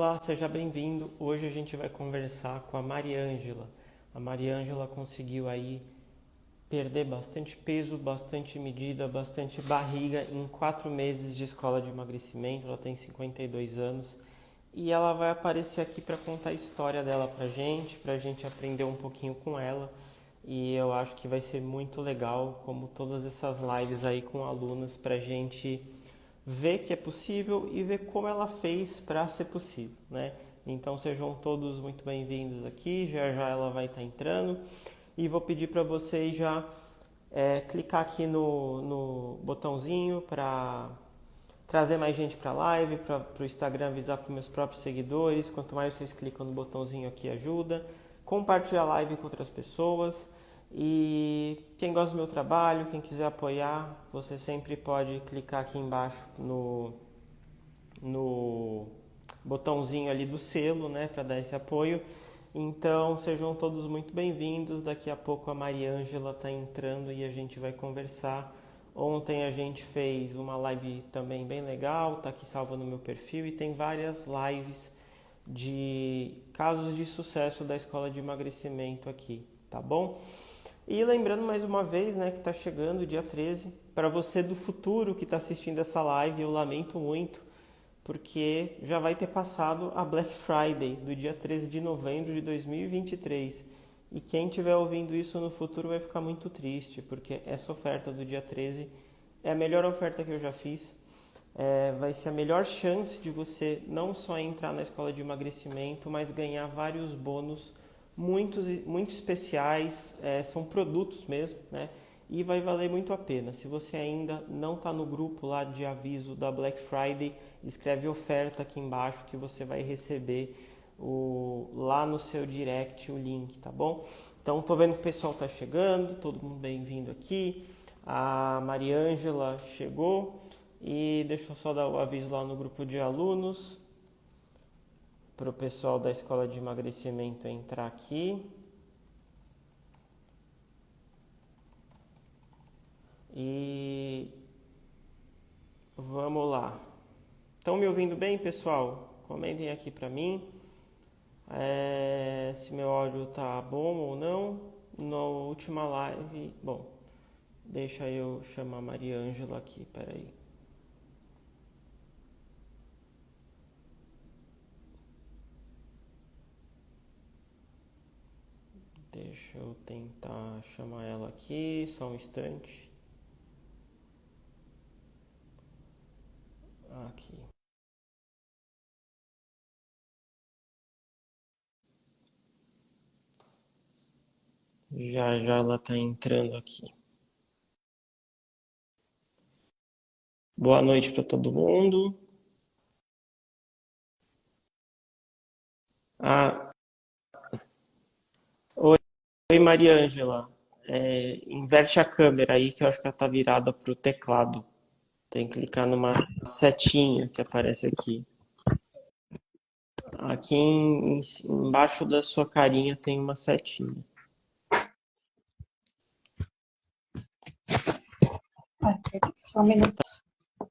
Olá, seja bem-vindo. Hoje a gente vai conversar com a Mariângela. A Mariângela conseguiu aí perder bastante peso, bastante medida, bastante barriga em 4 meses de escola de emagrecimento. Ela tem 52 anos e ela vai aparecer aqui para contar a história dela pra gente aprender um pouquinho com ela. E eu acho que vai ser muito legal, como todas essas lives aí com alunos, pra gente ver que é possível e ver como ela fez para ser possível, né? Então sejam todos muito bem-vindos aqui, já já ela vai estar entrando e vou pedir para vocês já clicar aqui no botãozinho para trazer mais gente para a live, para o Instagram avisar para os meus próprios seguidores. Quanto mais vocês clicam no botãozinho aqui ajuda. Compartilhar a live com outras pessoas. E quem gosta do meu trabalho, quem quiser apoiar, você sempre pode clicar aqui embaixo no botãozinho ali do selo, né, para dar esse apoio. Então, sejam todos muito bem-vindos. Daqui a pouco a Mariângela está entrando e a gente vai conversar. Ontem a gente fez uma live também bem legal, tá aqui salva no meu perfil e tem várias lives de casos de sucesso da escola de emagrecimento aqui, tá bom? E lembrando mais uma vez, né, que está chegando o dia 13. Para você do futuro que está assistindo essa live, eu lamento muito, porque já vai ter passado a Black Friday do dia 13 de novembro de 2023. E quem estiver ouvindo isso no futuro vai ficar muito triste, porque essa oferta do dia 13 é a melhor oferta que eu já fiz. Vai ser a melhor chance de você não só entrar na escola de emagrecimento, mas ganhar vários bônus muito especiais, são produtos mesmo, né? E vai valer muito a pena. Se você ainda não está no grupo lá de aviso da Black Friday, escreve oferta aqui embaixo que você vai receber lá no seu direct o link, tá bom? Então, tô vendo que o pessoal tá chegando, todo mundo bem-vindo aqui. A Mariângela chegou e deixa eu só dar o aviso lá no grupo de alunos para o pessoal da escola de emagrecimento entrar aqui. E vamos lá. Estão me ouvindo bem, pessoal? Comentem aqui para mim se meu áudio tá bom ou não. Na última live, bom, deixa eu chamar a Mariângela aqui, peraí. Deixa eu tentar chamar ela aqui, só um instante. Aqui. Já já ela tá entrando aqui. Boa noite para todo mundo. Ah, oi Mariângela. Inverte a câmera aí que eu acho que ela tá virada pro teclado. Tem que clicar numa setinha que aparece aqui. Aqui embaixo da sua carinha tem uma setinha. Só um minuto.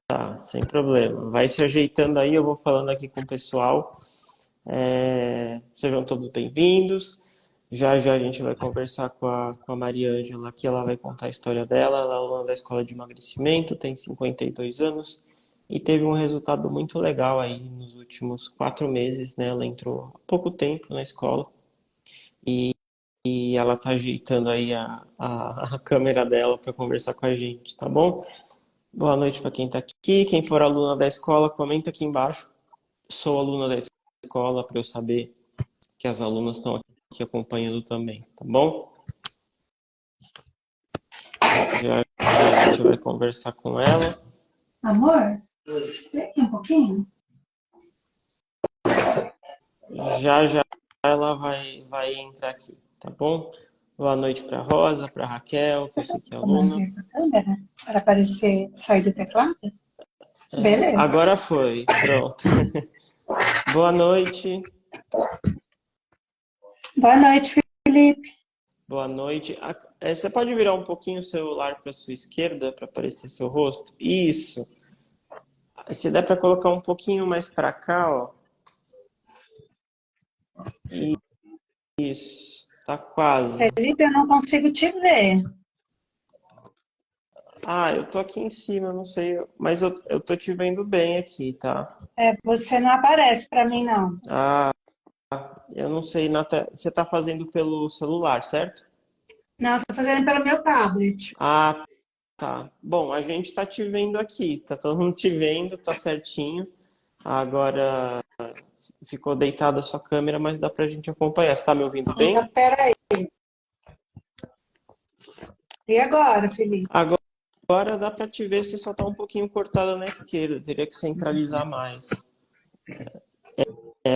Tá, sem problema. Vai se ajeitando aí, eu vou falando aqui com o pessoal. Sejam todos bem-vindos. Já já a gente vai conversar com a Mariângela aqui, ela vai contar a história dela. Ela é aluna da escola de emagrecimento, tem 52 anos e teve um resultado muito legal aí nos últimos 4 meses, né? Ela entrou há pouco tempo na escola e ela tá ajeitando aí a câmera dela para conversar com a gente, tá bom? Boa noite para quem está aqui. Quem for aluna da escola, comenta aqui embaixo. Sou aluna da escola para eu saber que as alunas estão aqui acompanhando também, tá bom? Já a gente vai conversar com ela. Amor, vem aqui um pouquinho. Já já ela vai entrar aqui, tá bom? Boa noite para Rosa, para Raquel, que eu sei que é Como aluna. a câmera para aparecer, sair do teclado? Beleza. Agora foi, pronto. Boa noite. Boa noite, Felipe. Boa noite. Você pode virar um pouquinho o celular para sua esquerda para aparecer seu rosto? Isso. Se der para colocar um pouquinho mais para cá, ó. Isso, tá quase. Felipe, eu não consigo te ver. Ah, eu tô aqui em cima, não sei, mas eu tô te vendo bem aqui, tá? Você não aparece para mim, não. Ah, eu não sei, você tá fazendo pelo celular, certo? Não, estou fazendo pelo meu tablet. Ah, tá. Bom, a gente tá te vendo aqui, tá todo mundo te vendo, tá certinho. Agora ficou deitada a sua câmera, mas dá pra gente acompanhar. Você tá me ouvindo Então, bem? peraí. E agora, Felipe? Agora dá pra te ver, você só tá um pouquinho cortada na esquerda, teria que centralizar mais.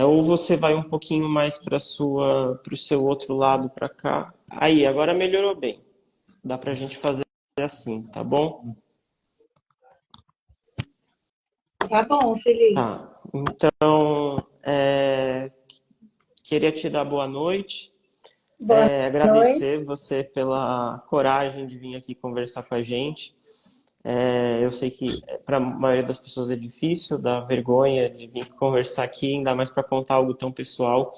Ou você vai um pouquinho mais para o seu outro lado para cá. Aí, agora melhorou bem. Dá pra gente fazer assim, tá bom? Tá bom, Felipe. Tá. Então, queria te dar boa noite, Boa noite. agradecer você pela coragem de vir aqui conversar com a gente. Eu sei que para a maioria das pessoas é difícil, dá vergonha de vir conversar aqui, ainda mais para contar algo tão pessoal.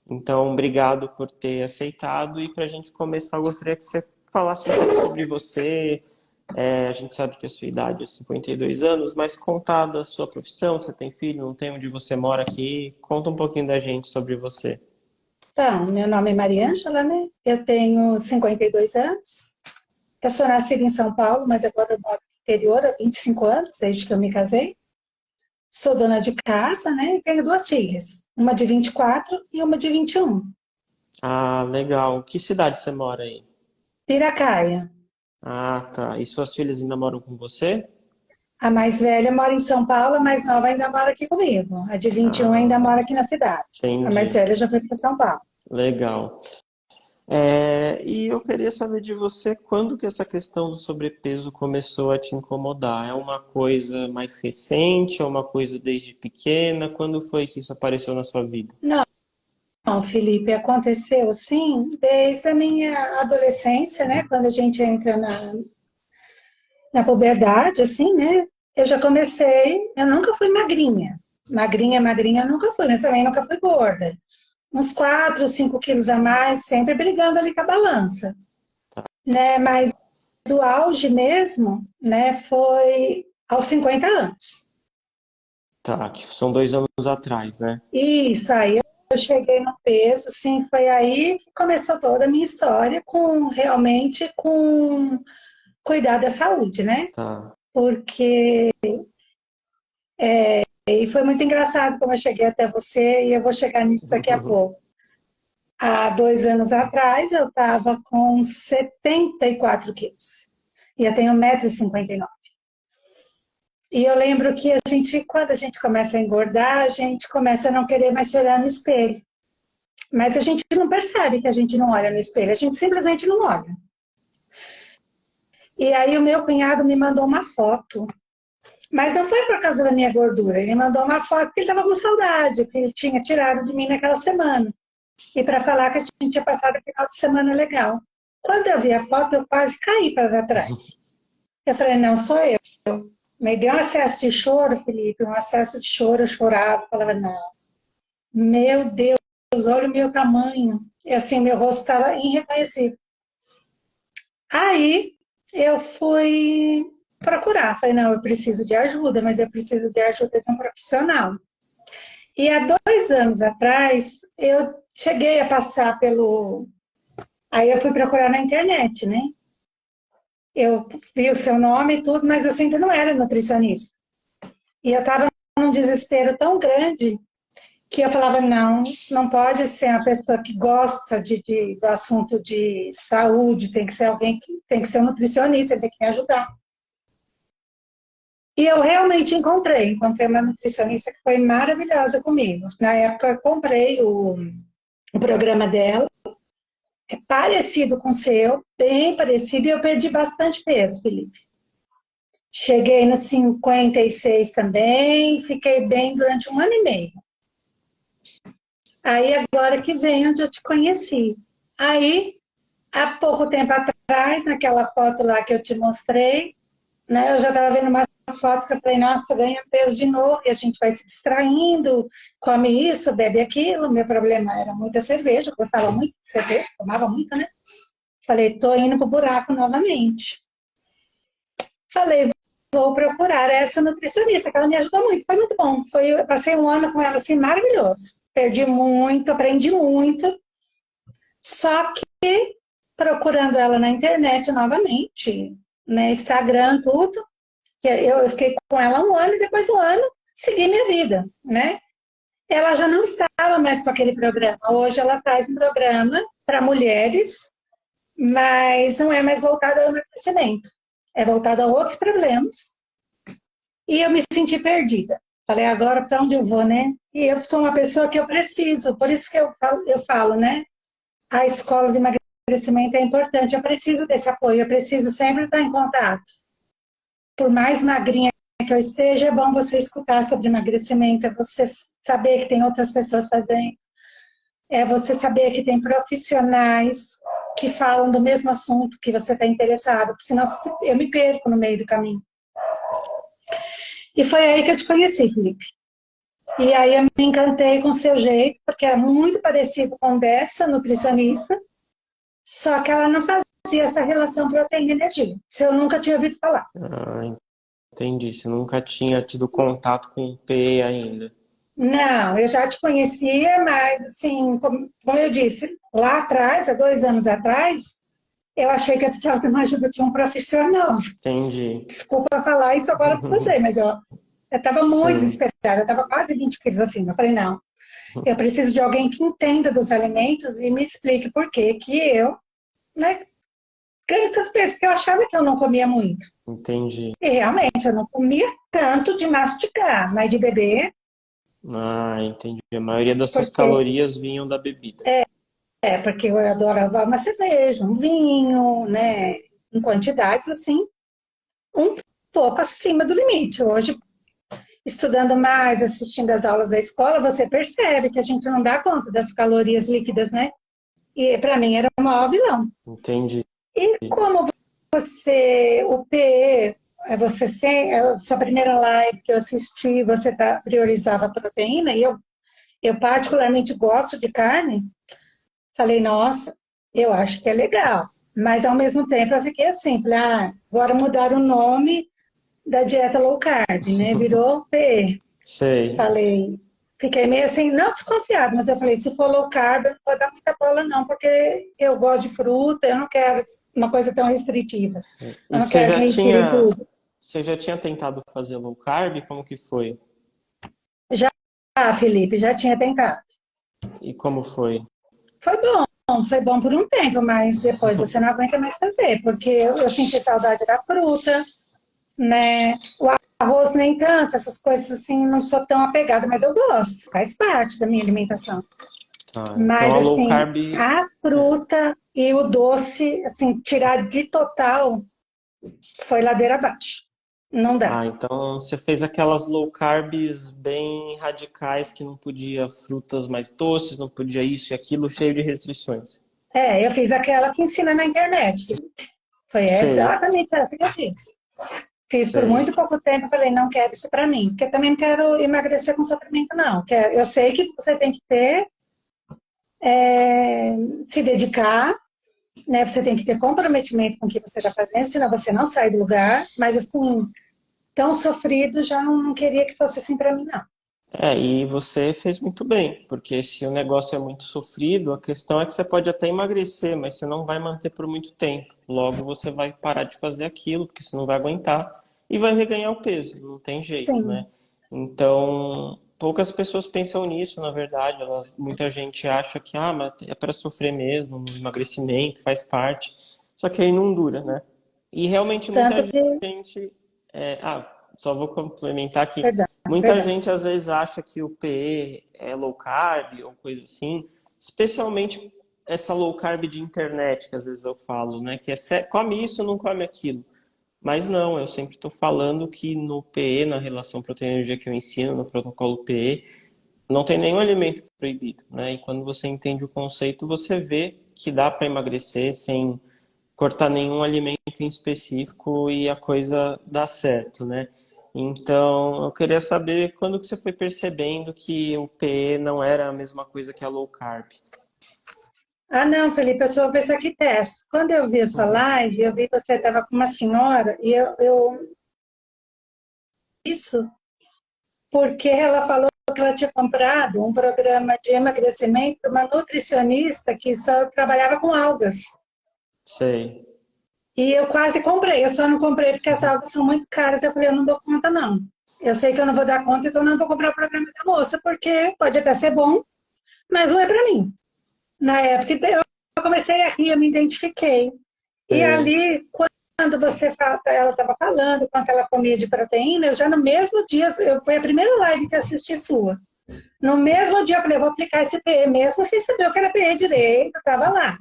Então, obrigado por ter aceitado. E para a gente começar, eu gostaria que você falasse um pouco sobre você. A gente sabe que a sua idade é 52 anos, mas contar da sua profissão, você tem filho, não tem, onde você mora aqui. Conta um pouquinho da gente sobre você. Então, meu nome é Mariângela, né? Eu tenho 52 anos. Eu sou nascida em São Paulo, mas agora eu moro no interior há 25 anos, desde que eu me casei. Sou dona de casa, né? E tenho duas filhas, uma de 24 e uma de 21. Ah, legal. Que cidade você mora aí? Piracaia. Ah, tá. E suas filhas ainda moram com você? A mais velha mora em São Paulo, a mais nova ainda mora aqui comigo. A de 21 ainda Ah, mora aqui na cidade. A mais entendi. velha já foi para São Paulo. Legal. E eu queria saber de você quando que essa questão do sobrepeso começou a te incomodar? É uma coisa mais recente, é uma coisa desde pequena? Quando foi que isso apareceu na sua vida? Não, Felipe, aconteceu sim desde a minha adolescência, né? Quando a gente entra na puberdade, assim, né? Eu já comecei, eu nunca fui magrinha. Magrinha, magrinha, eu nunca fui, mas também nunca fui gorda. Uns 4, 5 quilos a mais, sempre brigando ali com a balança, né? Mas o auge mesmo, né, foi aos 50 anos. Tá, que são 2 anos atrás, né? Isso aí eu cheguei no peso, assim, foi aí que começou toda a minha história com realmente com cuidar da saúde, né? Tá. Porque e foi muito engraçado como eu cheguei até você e eu vou chegar nisso daqui a pouco. Há 2 anos atrás eu estava com 74 quilos e eu tenho 1,59 m. E eu lembro que quando a gente começa a engordar, a gente começa a não querer mais se olhar no espelho. Mas a gente não percebe que a gente não olha no espelho, a gente simplesmente não olha. E aí o meu cunhado me mandou uma foto, mas não foi por causa da minha gordura, ele mandou uma foto que ele estava com saudade, que ele tinha tirado de mim naquela semana. E para falar que a gente tinha passado um final de semana legal. Quando eu vi a foto, eu quase caí para trás. Eu falei, não, sou eu. Me deu um acesso de choro, Felipe, um acesso de choro, eu chorava, falava, não, meu Deus, olha o meu tamanho. E assim, meu rosto estava irreconhecível. Aí eu fui procurar, falei, não, eu preciso de ajuda, mas eu preciso de ajuda de um profissional. E há 2 anos atrás, eu cheguei a passar pelo. Aí eu fui procurar na internet, né? Eu vi o seu nome e tudo, mas eu ainda não era nutricionista. E eu estava num desespero tão grande que eu falava, não, não pode ser uma pessoa que gosta do assunto de saúde, tem que ser alguém que tem que ser um nutricionista, tem que me ajudar. E eu realmente encontrei uma nutricionista que foi maravilhosa comigo. Na época eu comprei o programa dela, é parecido com o seu, bem parecido, e eu perdi bastante peso, Felipe. Cheguei nos 56 também, fiquei bem durante 1 ano e meio. Aí agora que vem onde eu te conheci. Aí, há pouco tempo atrás, naquela foto lá que eu te mostrei, né, eu já estava vendo umas fotos que eu falei, nossa, ganha peso de novo, e a gente vai se distraindo, come isso, bebe aquilo. Meu problema era muita cerveja, eu gostava muito de cerveja, tomava muito, né? Falei, tô indo pro buraco novamente. Falei, vou procurar essa nutricionista, que ela me ajudou muito, foi muito bom. Eu passei um ano com ela, assim, maravilhoso. Perdi muito, aprendi muito, só que procurando ela na internet novamente, né, Instagram, tudo, que eu fiquei com ela um ano e depois um ano segui minha vida, né? Ela já não estava mais com aquele programa. Hoje ela faz um programa para mulheres, mas não é mais voltado ao emagrecimento. É voltado a outros problemas. E eu me senti perdida. Falei, agora para onde eu vou, né? E eu sou uma pessoa que eu preciso, por isso que eu falo, né? A escola de emagrecimento é importante. Eu preciso desse apoio, eu preciso sempre estar em contato. Por mais magrinha que eu esteja, é bom você escutar sobre emagrecimento, é você saber que tem outras pessoas fazendo, é você saber que tem profissionais que falam do mesmo assunto que você está interessado, porque senão eu me perco no meio do caminho. E foi aí que eu te conheci, Felipe. E aí eu me encantei com o seu jeito, porque é muito parecido com dessa nutricionista, só que ela não fazia essa relação proteína-energia. Isso eu nunca tinha ouvido falar. Ah, entendi. Você nunca tinha tido contato com o PE ainda. Não, eu já te conhecia, mas assim, como eu disse, lá atrás, há 2 anos atrás, eu achei que eu precisava de uma ajuda de um profissional. Entendi. Desculpa falar isso agora para você, mas eu estava muito Sim. desesperada, eu estava quase 20 quilos assim. Eu falei, não, eu preciso de alguém que entenda dos alimentos e me explique por que eu, né, ganho tanto peso, porque eu achava que eu não comia muito. Entendi. E realmente, eu não comia tanto de mastigar, mas de beber, Ah, entendi. A maioria das suas porque calorias vinham da bebida. porque eu adorava uma cerveja, um vinho, né, em quantidades assim, um pouco acima do limite. Hoje, estudando mais, assistindo as aulas da escola, você percebe que a gente não dá conta das calorias líquidas, né? E para mim era o maior vilão. Entendi. E como o PE, você sem, a sua primeira live que eu assisti, você priorizava a proteína, e eu particularmente gosto de carne, falei, nossa, eu acho que é legal. Mas ao mesmo tempo eu fiquei assim, falei, agora mudaram o nome da dieta low carb, né? Virou PE. Sei. Falei, fiquei meio assim, não desconfiado, mas eu falei, se for low carb, eu não vou dar muita bola não, porque eu gosto de fruta, eu não quero uma coisa tão restritiva. E Eu não quero mentira em tudo. você já tinha tentado fazer low carb? Como que foi? Já, Felipe, já tinha tentado. E como foi? Foi bom por um tempo, mas depois você não aguenta mais fazer, porque eu senti saudade da fruta, né? O arroz nem tanto, essas coisas assim, não sou tão apegada, mas eu gosto, faz parte da minha alimentação. Tá, então Mas a low assim, carb. a fruta e o doce, assim, tirar de total foi ladeira abaixo. Não dá. Ah, então você fez aquelas low carbs bem radicais que não podia frutas mais doces, não podia isso e aquilo, cheio de restrições. Eu fiz aquela que ensina na internet. Foi Sei, exatamente essa que eu fiz. Fiz por sei. muito pouco tempo, falei, não quero isso para mim, porque eu também não quero emagrecer com sofrimento, não. Eu sei que você tem que se dedicar, né? Você tem que ter comprometimento com o que você está fazendo, senão você não sai do lugar. Mas assim, tão sofrido, já não queria que fosse assim para mim, não. É, e você fez muito bem, porque se o negócio é muito sofrido, a questão é que você pode até emagrecer, mas você não vai manter por muito tempo. Logo você vai parar de fazer aquilo, porque você não vai aguentar e vai reganhar o peso, não tem jeito, Sim, né? Então, poucas pessoas pensam nisso, na verdade. Muita gente acha que mas é para sofrer mesmo, o emagrecimento faz parte. Só que aí não dura, né? E realmente muita tanto que, gente. Só vou complementar aqui. perdão, Muita perdão. gente às vezes acha que o PE é low carb ou coisa assim, especialmente essa low carb de internet que às vezes eu falo, né? Que come isso, não come aquilo. Mas não, eu sempre estou falando que no PE, na relação proteína-energia que eu ensino, no protocolo PE, não tem nenhum alimento proibido, né? E quando você entende o conceito, você vê que dá para emagrecer sem cortar nenhum alimento em específico e a coisa dá certo, né? Então, eu queria saber quando que você foi percebendo que o PE não era a mesma coisa que a low carb. Ah, não, Felipe, eu sou a pessoa que testa. Quando eu vi a sua Uhum. live, eu vi que você estava com uma senhora e isso porque ela falou que ela tinha comprado um programa de emagrecimento de uma nutricionista que só trabalhava com algas. Sei. E eu quase comprei, eu só não comprei porque as algas são muito caras. Eu falei, eu não dou conta, não. Eu sei que eu não vou dar conta, então eu não vou comprar o programa da moça, porque pode até ser bom, mas não é para mim. Na época, eu comecei a rir, eu me identifiquei. E Sei. ali, quando você fala, ela estava falando quanto ela comia de proteína, eu já no mesmo dia, foi a primeira live que eu assisti sua. No mesmo dia, eu falei, eu vou aplicar esse PE, mesmo sem saber o que era PE direito, estava lá.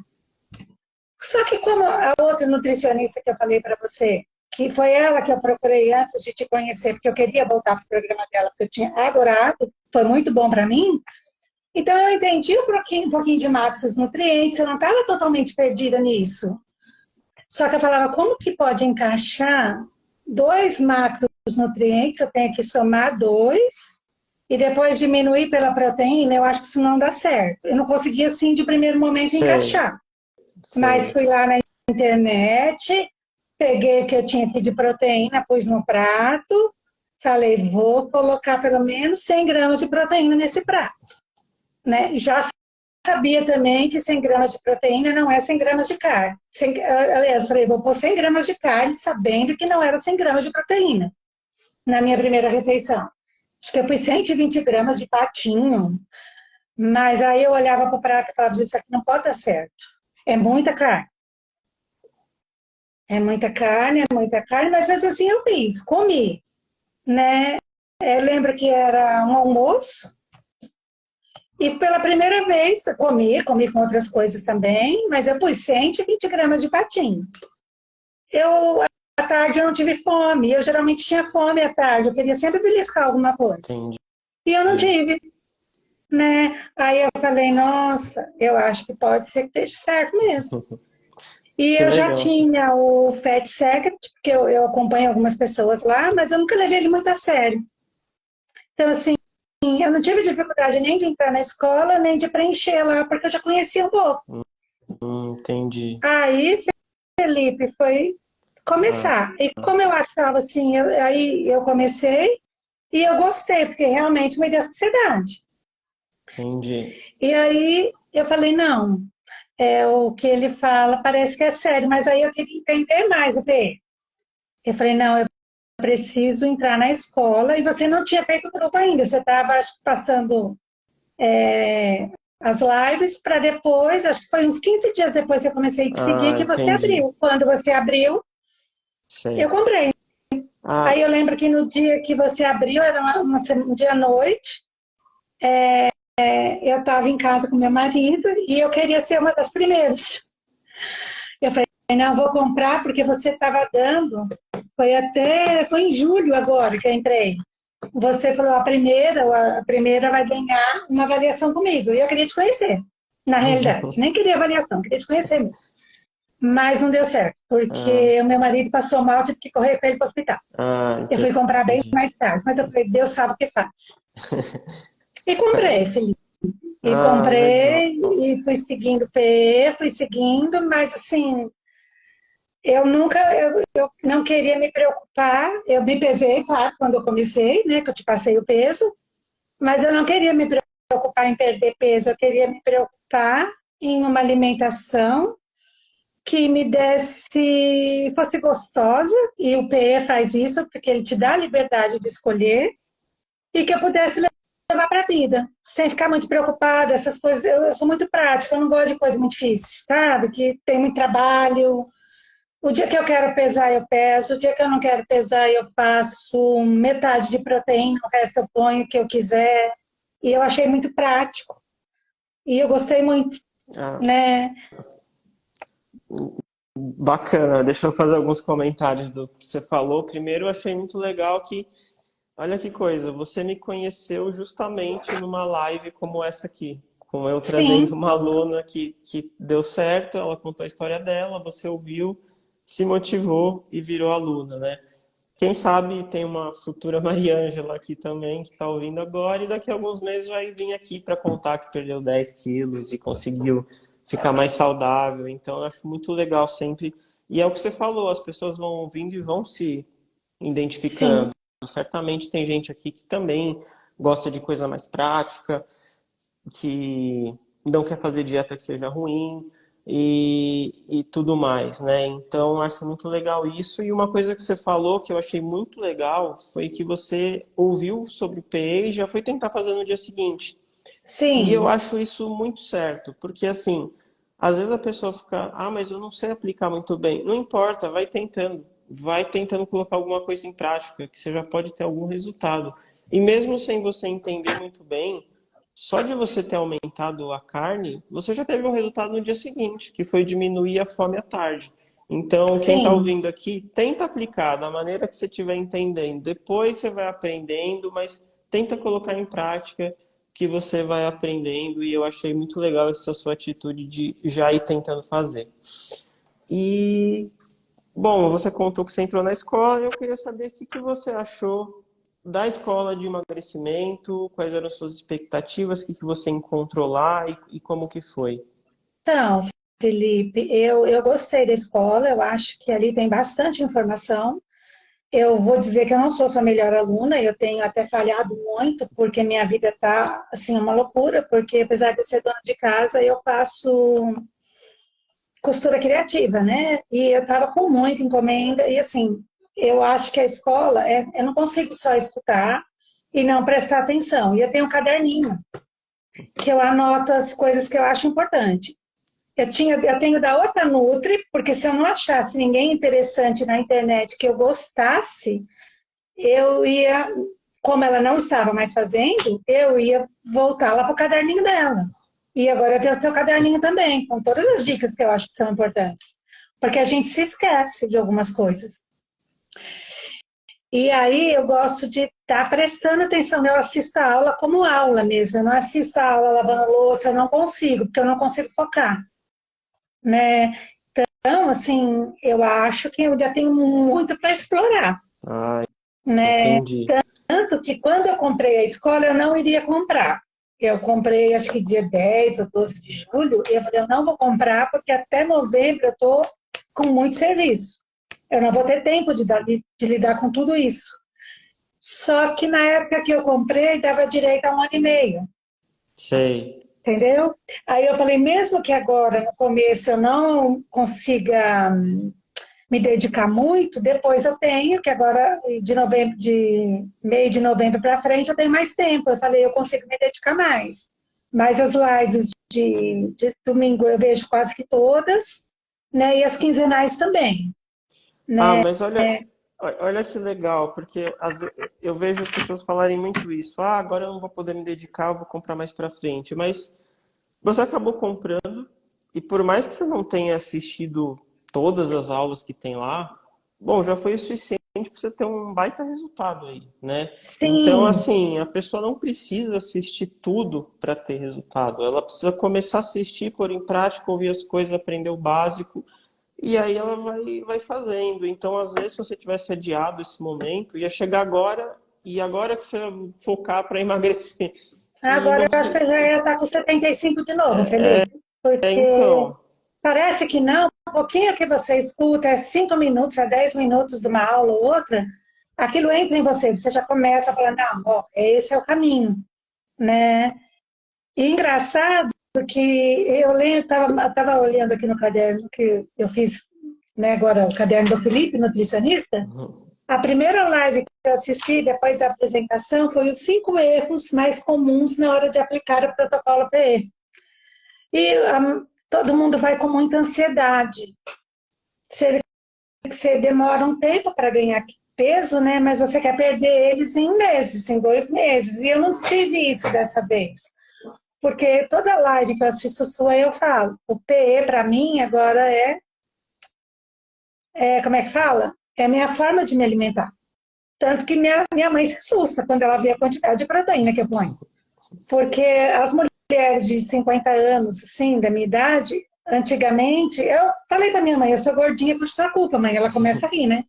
Só que como a outra nutricionista que eu falei para você, que foi ela que eu procurei antes de te conhecer, porque eu queria voltar para o programa dela, porque eu tinha adorado, foi muito bom para mim. Então eu entendi um pouquinho de macros, nutrientes, eu não estava totalmente perdida nisso. Só que eu falava, como que pode encaixar dois macros nutrientes? Eu tenho que somar dois e depois diminuir pela proteína. Eu acho que isso não dá certo. Eu não conseguia, assim, de primeiro momento Sei. encaixar. Mas Sei. fui lá na internet, peguei o que eu tinha aqui de proteína, pus no prato, falei, vou colocar pelo menos 100 gramas de proteína nesse prato. Né? Já sabia também que 100 gramas de proteína não é 100 gramas de carne. Aliás, eu falei, vou pôr 100 gramas de carne, sabendo que não era 100 gramas de proteína na minha primeira refeição. Acho que eu pus 120 gramas de patinho, mas aí eu olhava para o prato e falava, isso aqui não pode dar certo. É muita carne. É muita carne, mas mesmo assim eu fiz, comi, né? Eu lembro que era um almoço, e pela primeira vez comi com outras coisas também, mas eu pus 120 gramas de patinho. Eu, à tarde, eu não tive fome, eu geralmente tinha fome à tarde, eu queria sempre beliscar alguma coisa. Entendi. E eu não tive, né? Aí eu falei, nossa, eu acho que pode ser que esteja certo mesmo. E Que eu já legal. tinha o Fat Secret, porque eu acompanho algumas pessoas lá, mas eu nunca levei ele muito a sério. Então, assim, eu não tive dificuldade nem de entrar na escola, nem de preencher lá, porque eu já conhecia um pouco. Entendi. Aí, Felipe, foi Ah, começar. E como eu achava assim, aí eu comecei e eu gostei, porque realmente me deu ansiedade. entendi. E aí eu falei, não, o que ele fala parece que é sério, mas aí eu queria entender mais o PE. Eu falei, não, eu preciso entrar na escola, e você não tinha feito o grupo ainda, você estava passando as lives para depois, acho que foi uns 15 dias depois que eu comecei a te seguir, Ah, que você entendi. abriu. Quando você abriu, eu Sei. comprei. Aí Ah, eu lembro que no dia que você abriu, era um dia à noite, eu estava em casa com meu marido e eu queria ser uma das primeiras. Eu falei, não, vou comprar porque você estava dando, foi em julho agora que eu entrei. Você falou, a primeira vai ganhar uma avaliação comigo. E eu queria te conhecer, na realidade. Nem queria avaliação, queria te conhecer mesmo. Mas não deu certo, ah, porque o meu marido passou mal, tive que correr com ele para o hospital. Eu fui comprar bem entendi. mais tarde, mas eu falei, Deus sabe o que faz. E comprei, Felipe. E Ah, comprei legal. e fui seguindo o PE, fui seguindo, mas assim, eu não queria me preocupar. Eu me pesei, claro, quando eu comecei, né, que eu te passei o peso, mas eu não queria me preocupar em perder peso, eu queria me preocupar em uma alimentação que me desse, fosse gostosa, e o PE faz isso, porque ele te dá a liberdade de escolher, e que eu pudesse levar para a vida, sem ficar muito preocupada, essas coisas. Eu sou muito prática, eu não gosto de coisa muito difícil, sabe? Que tem muito trabalho. O dia que eu quero pesar, eu peso. O dia que eu não quero pesar, eu faço metade de proteína, o resto eu ponho o que eu quiser. E eu achei muito prático. E eu gostei muito, Ah, né? bacana. Deixa eu fazer alguns comentários do que você falou. Primeiro, eu achei muito legal que, olha que coisa, você me conheceu justamente numa live como essa aqui, com eu trazendo Sim, uma aluna que deu certo, ela contou a história dela, você ouviu, se motivou e virou aluna, né? quem sabe tem uma futura Mariângela aqui também que está ouvindo agora e daqui a alguns meses vai vir aqui para contar que perdeu 10 quilos e conseguiu ficar mais saudável. Então, eu acho muito legal sempre. E é o que você falou, as pessoas vão ouvindo e vão se identificando. Sim, Certamente tem gente aqui que também gosta de coisa mais prática, que não quer fazer dieta que seja ruim e tudo mais, né? Então, acho muito legal isso. E uma coisa que você falou que eu achei muito legal foi que você ouviu sobre o PE e já foi tentar fazer no dia seguinte. E eu sim, acho isso muito certo, porque assim, às vezes a pessoa fica, mas eu não sei aplicar muito bem. Não importa, vai tentando colocar alguma coisa em prática, que você já pode ter algum resultado. E mesmo sem você entender muito bem, só de você ter aumentado a carne, você já teve um resultado no dia seguinte, que foi diminuir a fome à tarde. Então, quem está sim. ouvindo aqui, tenta aplicar da maneira que você estiver entendendo. Depois você vai aprendendo, mas tenta colocar em prática que você vai aprendendo. E eu achei muito legal essa sua atitude de já ir tentando fazer. E, bom, você contou que você entrou na escola, eu queria saber o que que você achou da escola de emagrecimento, quais eram suas expectativas, o que que você encontrou lá e como que foi. Então, Felipe, eu gostei da escola, eu acho que ali tem bastante informação. Eu vou dizer que eu não sou sua melhor aluna, eu tenho até falhado muito, porque minha vida está, assim, uma loucura, porque apesar de eu ser dona de casa, eu faço costura criativa, né? E eu estava com muita encomenda, e assim, eu acho que a escola, eu não consigo só escutar e não prestar atenção. E eu tenho um caderninho, que eu anoto as coisas que eu acho importante. Eu tenho da outra Nutri, porque se eu não achasse ninguém interessante na internet que eu gostasse, eu ia, como ela não estava mais fazendo, eu ia voltar lá para o caderninho dela. E agora eu tenho o teu caderninho também, com todas as dicas que eu acho que são importantes. Porque a gente se esquece de algumas coisas. E aí eu gosto de estar prestando atenção. Eu assisto a aula como aula mesmo. Eu não assisto a aula lavando louça, eu não consigo, porque eu não consigo focar, né? Então, assim, eu acho que eu ainda tenho muito para explorar, Ah, né? entendi. Tanto que quando eu comprei a escola, eu não iria comprar. Eu comprei, acho que dia 10 ou 12 de julho, e eu falei, eu não vou comprar, porque até novembro eu estou com muito serviço. Eu não vou ter tempo de lidar com tudo isso. Só que na época que eu comprei, dava direito a 1 ano e meio, Sei. entendeu? Aí eu falei, mesmo que agora, no começo, eu não consiga me dedicar muito, depois eu tenho, que agora de novembro, de meio de novembro para frente, eu tenho mais tempo. Eu falei, eu consigo me dedicar mais. Mas as lives de domingo eu vejo quase que todas, né? E as quinzenais também, Ah, né? mas olha que legal, porque eu vejo as pessoas falarem muito isso. Ah, agora eu não vou poder me dedicar, eu vou comprar mais pra frente. Mas você acabou comprando, e por mais que você não tenha assistido todas as aulas que tem lá, bom, já foi o suficiente para você ter um baita resultado aí, né? Então, Sim, assim, a pessoa não precisa assistir tudo para ter resultado. Ela precisa começar a assistir, pôr em prática, ouvir as coisas, aprender o básico, e aí ela vai fazendo. Então, às vezes, se você tivesse adiado esse momento, ia chegar agora, e agora que você vai focar para emagrecer. E agora não eu acho que precisa. eu já ia estar com 75 de novo, Felipe. Porque Então. parece que não, um pouquinho que você escuta, é 5 minutos, é 10 minutos de uma aula ou outra, aquilo entra em você, você já começa a falar, não, ó, esse é o caminho, né? E engraçado que eu lembro, tava olhando aqui no caderno que eu fiz, né, agora o caderno do Felipe, nutricionista. A primeira live que eu assisti depois da apresentação foi os 5 erros mais comuns na hora de aplicar o protocolo PE. E todo mundo vai com muita ansiedade. Você demora um tempo para ganhar peso, né? Mas você quer perder eles em meses, em 2 meses. E eu não tive isso dessa vez. Porque toda live que eu assisto sua, eu falo. O PE, para mim, agora como é que fala? É a minha forma de me alimentar. Tanto que minha mãe se assusta quando ela vê a quantidade de proteína que eu ponho. Porque as mulheres de 50 anos, assim, da minha idade, antigamente, eu falei para minha mãe, eu sou gordinha por sua culpa, mãe. Ela começa a rir, né?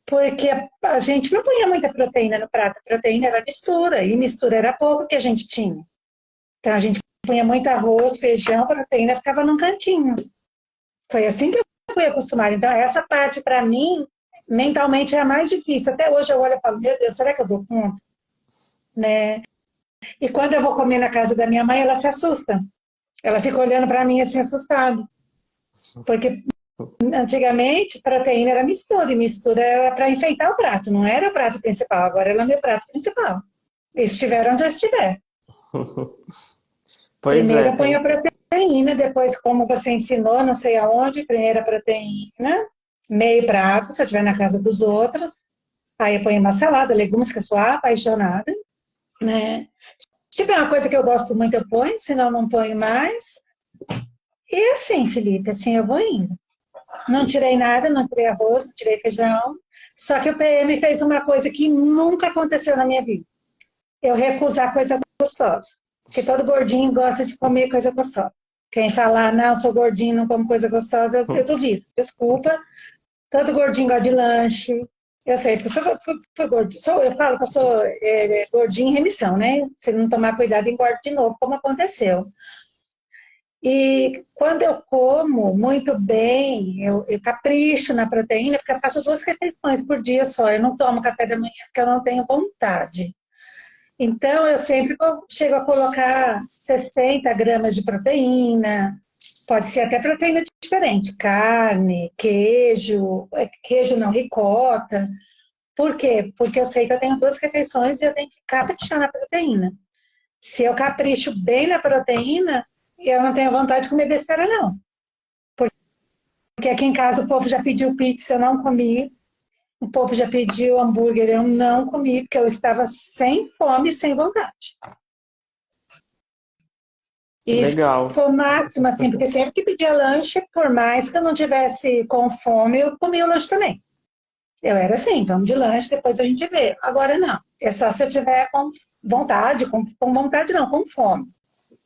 porque a gente não punha muita proteína no prato, a proteína era mistura, e mistura era pouco que a gente tinha. Então a gente punha muito arroz, feijão, a proteína ficava num cantinho. Foi assim que eu fui acostumada. Então essa parte para mim, mentalmente é a mais difícil. Até hoje eu olho e falo, meu Deus, será que eu dou conta? Né? E quando eu vou comer na casa da minha mãe, ela se assusta. Ela fica olhando para mim assim, assustada. Porque antigamente, proteína era mistura, e mistura era para enfeitar o prato, não era o prato principal. Agora ela é meu prato principal. Estiver onde eu estiver. Pois Primeiro é, eu ponho a proteína, depois, como você ensinou, não sei aonde, primeiro a proteína, meio prato, se eu estiver na casa dos outros. Aí eu ponho uma salada, legumes, que eu sou apaixonada, né? Se tiver uma coisa que eu gosto muito, eu ponho, senão não ponho mais. E assim, Felipe, assim eu vou indo. Não tirei nada, não tirei arroz, não tirei feijão. Só que o PM fez uma coisa que nunca aconteceu na minha vida. Eu recusar coisa gostosa. Porque todo gordinho gosta de comer coisa gostosa. Quem falar, não, sou gordinho, não como coisa gostosa, eu duvido. Desculpa. Todo gordinho gosta de lanche. Eu sei, porque eu fui gordinho. Eu falo que eu sou gordinho em remissão, né? Se não tomar cuidado, engordo de novo, como aconteceu. E quando eu como muito bem, eu capricho na proteína, porque eu faço 2 refeições por dia só. Eu não tomo café da manhã porque eu não tenho vontade. Então, eu sempre chego a colocar 60 gramas de proteína, pode ser até proteína diferente, carne, queijo, queijo não, ricota. Por quê? Porque eu sei que eu tenho 2 refeições e eu tenho que caprichar na proteína. Se eu capricho bem na proteína, eu não tenho vontade de comer besteira, não. Porque aqui em casa o povo já pediu pizza, eu não comi. O povo já pediu hambúrguer, eu não comi, porque eu estava sem fome e sem vontade. que E isso legal. foi o máximo, assim, porque sempre que pedia lanche, por mais que eu não tivesse com fome, eu comia o lanche também. Eu era assim, vamos de lanche, depois a gente vê. Agora não. É só se eu tiver com vontade, com vontade não, com fome.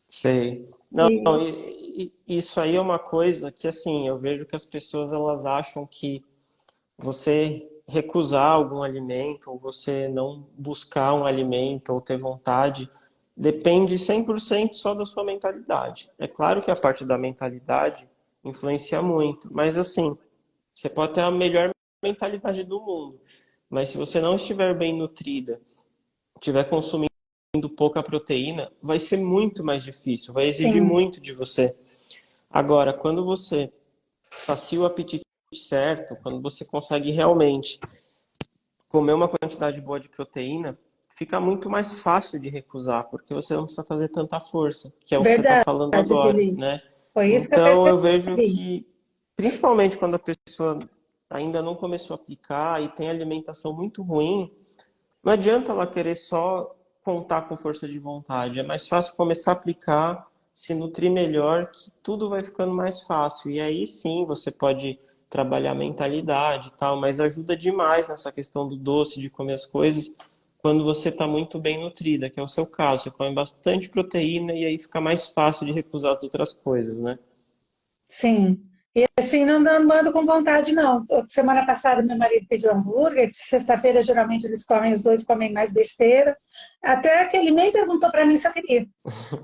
Sei. Não, E, isso aí é uma coisa que, assim, eu vejo que as pessoas elas acham que você recusar algum alimento, ou você não buscar um alimento, ou ter vontade, depende 100% só da sua mentalidade. É claro que a parte da mentalidade influencia muito, mas assim, você pode ter a melhor mentalidade do mundo, mas se você não estiver bem nutrida, estiver consumindo pouca proteína, vai ser muito mais difícil, vai exigir sim, muito de você. Agora, quando você sacia o apetite certo, quando você consegue realmente comer uma quantidade boa de proteína, fica muito mais fácil de recusar, porque você não precisa fazer tanta força, que é o que você está verdade, falando agora, Felipe. né? Foi isso que eu Então eu vejo percebi. que, principalmente quando a pessoa ainda não começou a aplicar e tem alimentação muito ruim, não adianta ela querer só contar com força de vontade. É mais fácil começar a aplicar, se nutrir melhor, que tudo vai ficando mais fácil. E aí sim você pode trabalhar a mentalidade e tal, mas ajuda demais nessa questão do doce, de comer as coisas, quando você está muito bem nutrida, que é o seu caso. Você come bastante proteína e aí fica mais fácil de recusar as outras coisas, né? Sim. E assim, não ando com vontade, não. Semana passada, meu marido pediu hambúrguer. Sexta-feira, geralmente, eles comem, os dois comem mais besteira. Até que ele nem perguntou para mim se eu queria.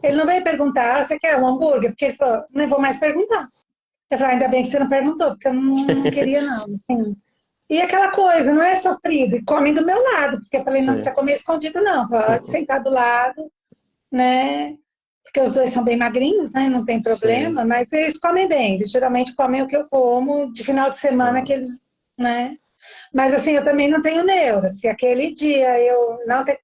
Ele não veio perguntar, você quer um hambúrguer? Porque ele falou, não vou mais perguntar. Eu falei, ainda bem que você não perguntou, porque eu não queria, não. Assim. E aquela coisa, não é sofrido. E comem do meu lado, porque eu falei, não Sim. precisa comer escondido, não. Pode sentar do lado, né? Porque os dois são bem magrinhos, né? Não tem Sei. problema, mas eles comem bem. Eles geralmente comem o que eu como de final de semana que Ah. eles, né? Mas assim, eu também não tenho neura. Se aquele dia eu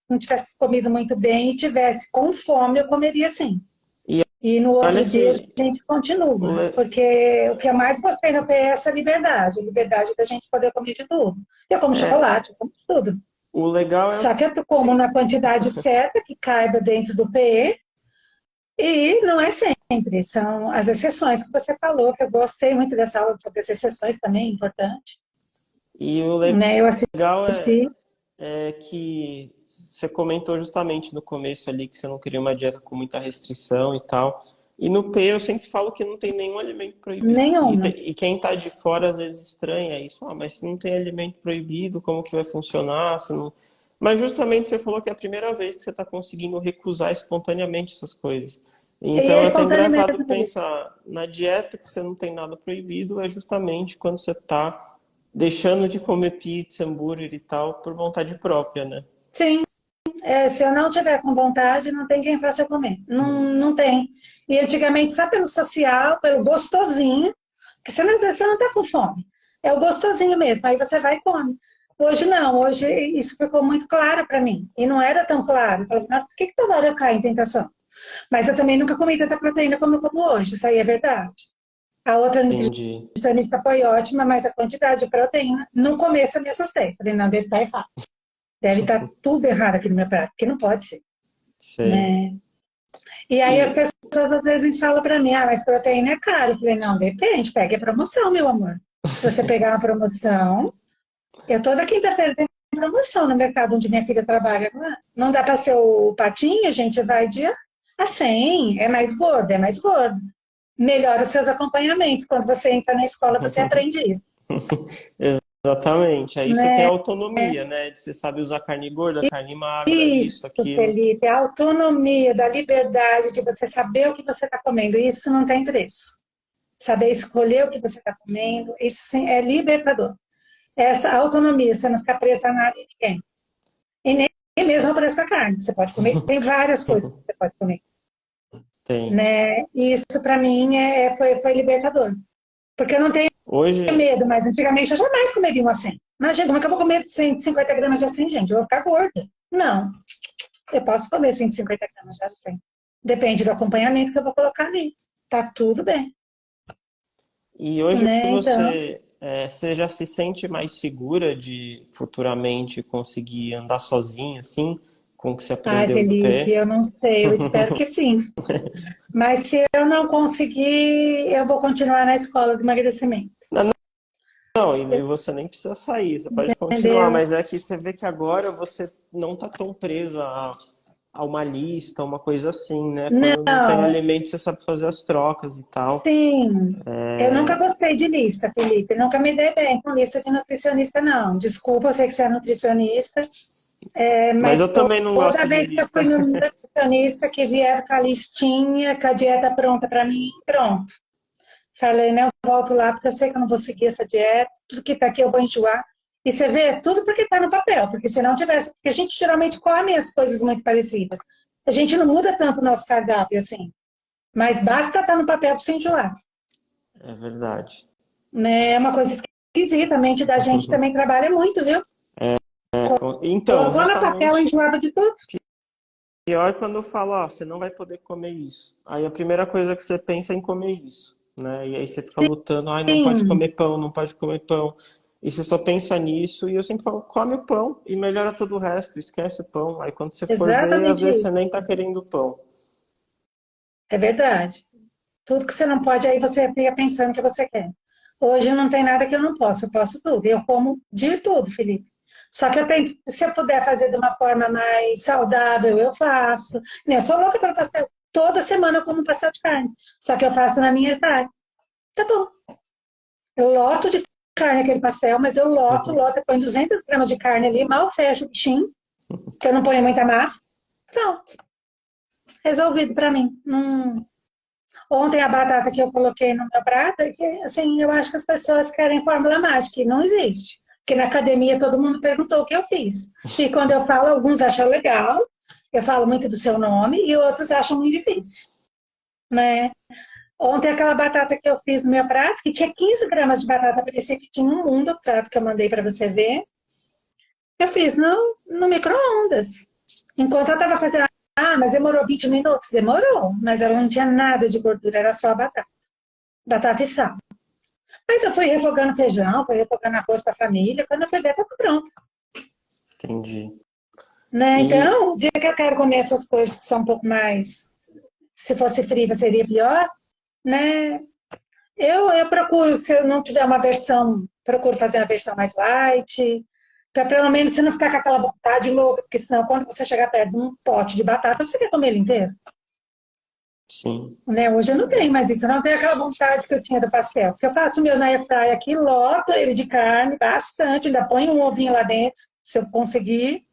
não tivesse comido muito bem e tivesse com fome, eu comeria sim. E E no olha outro dia que a gente o, continua, le- porque o que eu mais gostei no PS é a liberdade da gente poder comer de tudo. Eu como é, chocolate, eu como de tudo. o legal é o Só que eu como na quantidade certa, que caiba dentro do PE, e não é sempre, são as exceções que você falou, que eu gostei muito dessa aula sobre as exceções também, é importante. E o Né? Eu legal assisti, é que você comentou justamente no começo ali que você não queria uma dieta com muita restrição e tal. E no P eu sempre falo que não tem nenhum alimento proibido. Nenhuma. E quem tá de fora às vezes estranha isso. Ah, mas se não tem alimento proibido, como que vai funcionar? Se não... Mas justamente você falou que é a primeira vez que você está conseguindo recusar espontaneamente essas coisas. E é Então é até espontâneo engraçado mesmo, Felipe. pensar na dieta que você não tem nada proibido, é justamente quando você está deixando de comer pizza, hambúrguer e tal por vontade própria, né? Sim, se eu não tiver com vontade, não tem quem faça comer. Não, não tem. E antigamente, só pelo social, pelo gostosinho, que você, às vezes você não está com fome. É o gostosinho mesmo, aí você vai e come. Hoje não, hoje isso ficou muito claro para mim. E não era tão claro. Eu falei, nossa, por que, que toda hora eu caio em tentação? Mas eu também nunca comi tanta proteína como eu como hoje, isso aí é verdade. A outra Entendi. nutricionista foi ótima, mas a quantidade de proteína, no começo eu me assustei. Falei, não, deve estar errado. Deve estar tudo errado aqui no meu prato, porque não pode ser, Sei. né? E aí as E, pessoas às vezes falam para mim, ah, mas proteína é caro. Eu falei, não, depende, pegue a promoção, meu amor. Se você pegar uma promoção, eu toda quinta-feira tenho promoção no mercado onde minha filha trabalha. Não dá para ser o patinho, a gente vai de a 100, é mais gordo, é mais gordo. Melhora os seus acompanhamentos. Quando você entra na escola, você aprende isso, exatamente. Aí você tem né? autonomia, né? Você sabe usar carne gorda, carne magra, Isso, isso, aquilo. Felipe, a autonomia, da liberdade de você saber o que você está comendo, isso não tem preço. Saber escolher o que você está comendo, isso sim é libertador. Essa autonomia, você não ficar presa a nada e ninguém. E nem mesmo por essa carne. Você pode comer, tem várias coisas que você pode comer, Tem. né? E isso para mim foi libertador. Porque eu não tenho Hoje, medo, mas antigamente eu jamais comeria uma 100. Imagina, como é que eu vou comer 150 gramas de 100, gente? Eu vou ficar gorda. Não, eu posso comer 150 gramas de 100. Depende do acompanhamento que eu vou colocar ali. Tá tudo bem, e hoje né? Então, você já se sente mais segura de futuramente conseguir andar sozinha, assim, com o que você ai, aprendeu no Felipe, pé? eu não sei, eu espero que sim. Mas se eu não conseguir, eu vou continuar na escola de emagrecimento. Não, e você nem precisa sair, você pode continuar, Entendeu? mas é que você vê que agora você não tá tão presa a uma lista, uma coisa assim, né? Quando não tem Não, alimento, você sabe fazer as trocas e tal. sim. Eu nunca gostei de lista, Felipe. Nunca me dei bem com lista de nutricionista, não. Desculpa, eu sei que você é nutricionista, Mas mas eu também não toda gosto de vez que eu lista. fui no nutricionista que vier com a listinha, com a dieta pronta para mim, pronto. Falei, né, eu volto lá porque eu sei que eu não vou seguir essa dieta, tudo que tá aqui eu vou enjoar. E você vê, tudo porque tá no papel, porque se não tivesse, porque a gente geralmente come as coisas muito parecidas. A gente não muda tanto o nosso cardápio assim, mas basta estar no papel para você enjoar, É verdade. né? É uma coisa esquisita, a mente da gente também trabalha muito, viu? Então, Colocou no papel, justamente, enjoava de tudo. pior quando eu falo, ó, você não vai poder comer isso. Aí a primeira coisa que você pensa é em comer isso, né? E aí você fica lutando, ai, não pode Sim, comer pão, não pode comer pão. E você só pensa nisso, e eu sempre falo, come o pão e melhora todo o resto, esquece o pão. Aí quando você for ver, às exatamente vezes você isso. nem tá querendo pão. É verdade. Tudo que você não pode, aí você fica pensando que você quer. Hoje não tem nada que eu posso tudo. Eu como de tudo, Felipe. Só que eu tenho, se eu puder fazer de uma forma mais saudável, eu faço. Eu sou louca pelo pastel. Toda semana eu como um pastel de carne. Só que eu faço na minha airfryer. Tá bom. Eu loto de carne aquele pastel, mas eu loto, eu ponho 200 gramas de carne ali, mal fecho o bichinho, que eu não ponho muita massa. Pronto. Resolvido pra mim. Ontem a batata que eu coloquei no meu prato, que, assim, eu acho que as pessoas querem fórmula mágica, e não existe. Porque na academia todo mundo perguntou o que eu fiz. E quando eu falo, alguns acham legal, eu falo muito do seu nome, e outros acham muito difícil, né? Ontem aquela batata que eu fiz no meu prato, que tinha 15 gramas de batata, parecia que tinha um mundo, o prato que eu mandei para você ver, eu fiz no micro-ondas. Enquanto eu estava fazendo, mas demorou 20 minutos? Demorou, mas ela não tinha nada de gordura, era só batata. Batata e sal. Mas eu fui refogando feijão, fui refogando arroz para a família. Quando eu fui ver, estava pronto. Entendi. Né? E, Então, o dia que eu quero comer essas coisas que são um pouco mais. Se fosse frita, seria pior. Né? Eu procuro, se eu não tiver uma versão, procuro fazer uma versão mais light. Para pelo menos você não ficar com aquela vontade louca, porque senão, quando você chegar perto de um pote de batata, você quer comer ele inteiro. Sim. Né? Hoje eu não tenho mais isso, eu não tenho aquela vontade que eu tinha do pastel. Porque eu faço meu na airfryer aqui, loto ele de carne, bastante, ainda ponho um ovinho lá dentro, se eu conseguir.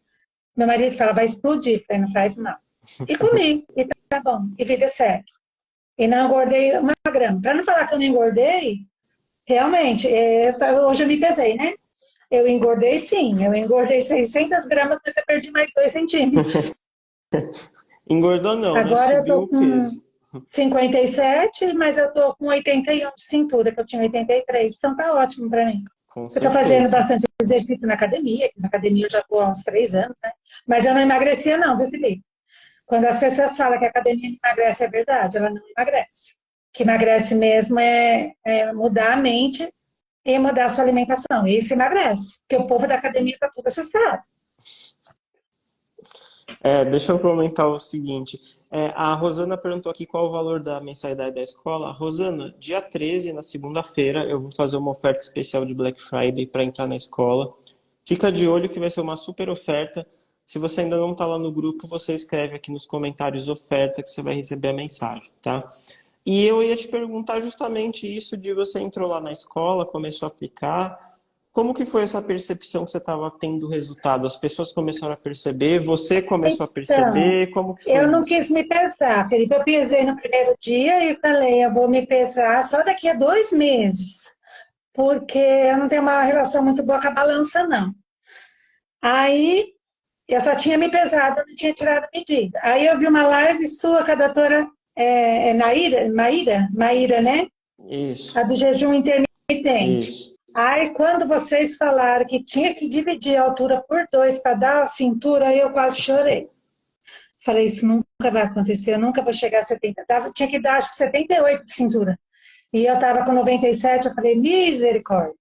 Meu marido fala, vai explodir. Eu falei, não faz mal. E comi, e tá bom, e vida segue. E não engordei 1 grama. Para não falar que eu não engordei, realmente, hoje eu me pesei, né? Eu engordei sim, eu engordei 600 gramas, mas eu perdi mais 2 centímetros. Engordou não, né? Agora eu Subiu tô o com peso. 57, mas eu tô com 81 de cintura, que eu tinha 83, então tá ótimo para mim. Com Eu tô fazendo certeza. bastante exercício na academia, que na academia eu já tô há uns 3 anos, né? Mas eu não emagrecia não, viu, Felipe? Quando as pessoas falam que a academia não emagrece, é verdade, ela não emagrece. O que emagrece mesmo é mudar a mente e mudar a sua alimentação. Isso emagrece, porque o povo da academia está tudo assustado. Deixa eu comentar o seguinte. A Rosana perguntou aqui qual o valor da mensalidade da escola. Rosana, dia 13, na segunda-feira, eu vou fazer uma oferta especial de Black Friday para entrar na escola. Fica de olho que vai ser uma super oferta. Se você ainda não está lá no grupo, você escreve aqui nos comentários oferta que você vai receber a mensagem, tá? E eu ia te perguntar justamente isso de você entrou lá na escola, começou a aplicar. Como que foi essa percepção que você estava tendo resultado? As pessoas começaram a perceber, você começou a Então, perceber, como que foi eu não isso? quis me pesar, Felipe. Eu pesei no primeiro dia e falei, eu vou me pesar só daqui a 2 meses, porque eu não tenho uma relação muito boa com a balança, não. Aí, eu só tinha me pesado, não tinha tirado a medida. Aí eu vi uma live sua com a doutora Maíra, né? A Isso, do jejum intermitente. isso. Aí, quando vocês falaram que tinha que dividir a altura por 2 para dar a cintura, eu quase chorei. Falei, isso nunca vai acontecer, eu nunca vou chegar a 70. Tinha que dar, acho que 78 de cintura. E eu estava com 97, eu falei, misericórdia.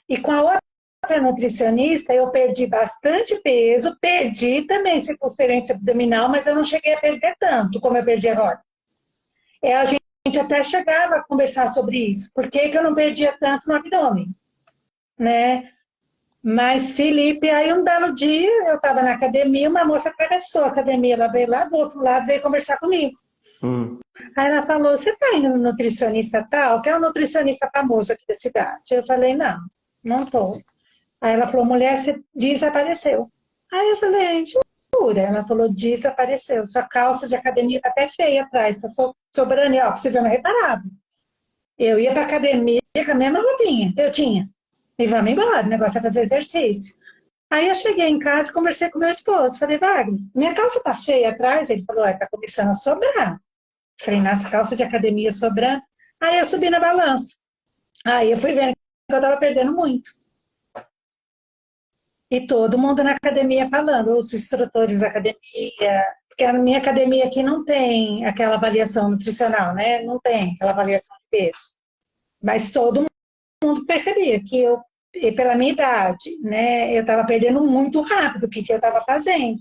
E com a outra nutricionista, eu perdi bastante peso, perdi também circunferência abdominal, mas eu não cheguei a perder tanto como eu perdi agora. A gente até chegava a conversar sobre isso. Por que eu não perdia tanto no abdômen? Né? Mas, Felipe, aí um belo dia, eu estava na academia, uma moça atravessou a academia, ela veio lá do outro lado, veio conversar comigo. Hum, Aí ela falou, você está indo no nutricionista tal, que é um nutricionista famoso aqui da cidade? Eu falei, não, não estou. Aí ela falou, mulher, você desapareceu. Aí eu falei, jura? Ela falou, desapareceu. Sua calça de academia está até feia atrás, está sobrando, ó, possivelmente reparável. Eu ia para academia com a mesma roupinha que eu tinha. E vamos embora, o negócio é fazer exercício. Aí eu cheguei em casa e conversei com meu esposo. Falei, Wagner, minha calça tá feia atrás? Ele falou, tá começando a sobrar. Falei, nas calças de academia sobrando. Aí eu subi na balança. Aí eu fui vendo que eu tava perdendo muito. E todo mundo na academia falando, os instrutores da academia, porque a minha academia aqui não tem aquela avaliação nutricional, né? Não tem aquela avaliação de peso. Mas todo mundo percebia que eu, e pela minha idade, né, eu estava perdendo muito rápido o que eu estava fazendo.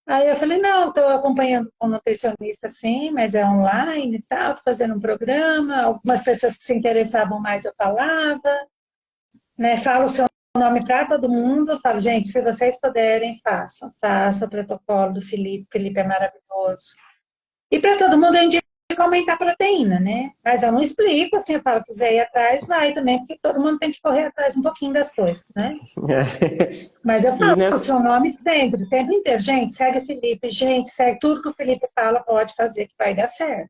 Aí eu falei, não, estou acompanhando com um nutricionista sim, mas é online e tal, tô fazendo um programa, algumas pessoas que se interessavam mais eu falava, né, falo o seu nome para todo mundo, eu falo, gente, se vocês puderem, façam, façam o protocolo do Felipe, Felipe é maravilhoso. E para todo mundo eu indico aumentar a proteína, né? Mas eu não explico, assim, eu falo, quiser ir atrás, vai também, porque todo mundo tem que correr atrás um pouquinho das coisas, né? é. Mas eu E falo o nessa, seu nome sempre, o tempo inteiro. Gente, segue o Felipe, gente, segue tudo que o Felipe fala, pode fazer que vai dar certo.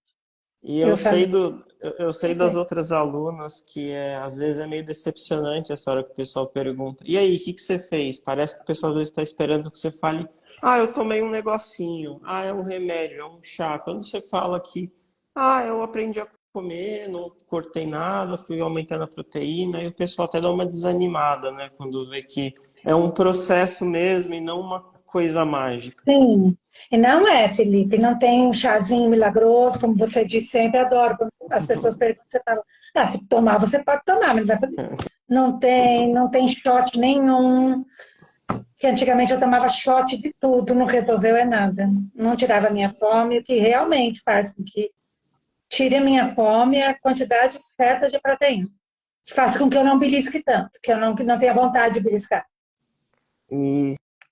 e Eu eu sei falei, eu sei das fazer. outras alunas que às vezes é meio decepcionante essa hora que o pessoal pergunta. E aí, o que que você fez? Parece que o pessoal às vezes está esperando que você fale, eu tomei um negocinho, é um remédio, é um chá. Quando você fala que, eu aprendi a comer, não cortei nada, fui aumentando a proteína, e o pessoal até dá uma desanimada, né? Quando vê que é um processo mesmo e não uma coisa mágica. Sim. E não é, Felipe, não tem um chazinho milagroso, como você diz sempre, adoro. Quando as pessoas perguntam, você fala, se tomar, você pode tomar, mas não vai fazer. Não tem shot nenhum. Que antigamente eu tomava shot de tudo, não resolveu é nada. Não tirava a minha fome, o que realmente faz com que tire a minha fome é a quantidade certa de proteína. Que faça com que eu não belisque tanto, que eu não tenha vontade de beliscar.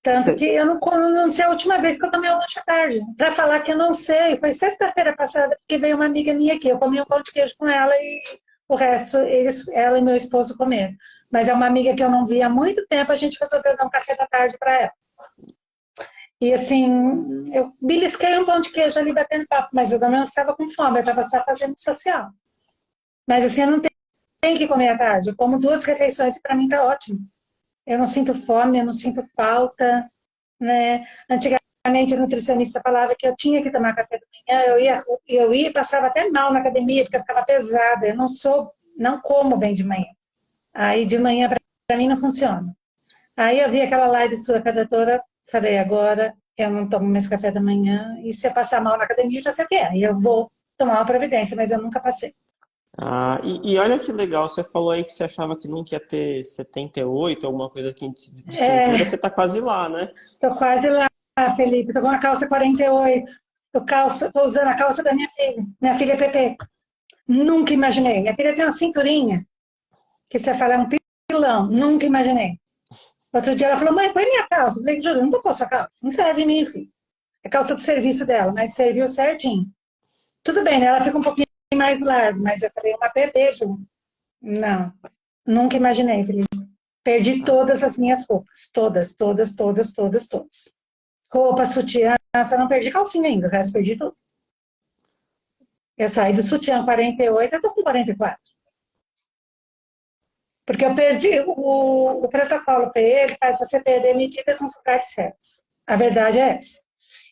Tanto Cê- que eu não sei a última vez que eu tomei um lanche à tarde. Para falar que eu não sei, foi sexta-feira passada, porque veio uma amiga minha aqui. Eu comi um pão de queijo com ela e o resto, ela e meu esposo comeram. Mas é uma amiga que eu não vi há muito tempo, a gente resolveu dar um café da tarde para ela. E assim, eu belisquei um pão de queijo ali batendo papo, mas eu também não estava com fome, eu estava só fazendo social. Mas assim, eu não tenho que comer à tarde. Eu como duas refeições e para mim tá ótimo. Eu não sinto fome, eu não sinto falta, né? Antigamente a nutricionista falava que eu tinha que tomar café da manhã, eu ia e passava até mal na academia porque eu ficava pesada. Eu não como bem de manhã. Aí de manhã para mim não funciona. Aí eu vi aquela live sua com a doutora, falei, agora eu não tomo mais café da manhã e se eu passar mal na academia, eu já sei o que é. Aí eu vou tomar uma providência, mas eu nunca passei. Ah, e olha que legal, você falou aí que você achava que nunca ia ter 78, alguma coisa aqui de cintura, É, você tá quase lá, né? tô quase lá, Felipe, tô com uma calça 48. Tô usando a calça da minha filha. Minha filha é PP. Nunca imaginei. Minha filha tem uma cinturinha, que você fala, é um pilão. Nunca imaginei. Outro dia ela falou, mãe, põe minha calça. Eu falei, Júlia, não vou pôr sua calça. Não serve em mim, filho. É calça do serviço dela, mas serviu certinho. Tudo bem, né? Ela fica um pouquinho mais larga, mas eu falei, uma PP, Ju. Não, nunca imaginei, Felipe. Perdi Ah, todas as minhas roupas. Todas, todas, todas, todas, todas. Roupa, sutiã, só não perdi calcinha ainda, o resto perdi tudo. Eu saí do sutiã 48, eu tô com 44. Porque eu perdi o protocolo PE, ele faz você perder medidas nos lugares certos. A verdade é essa.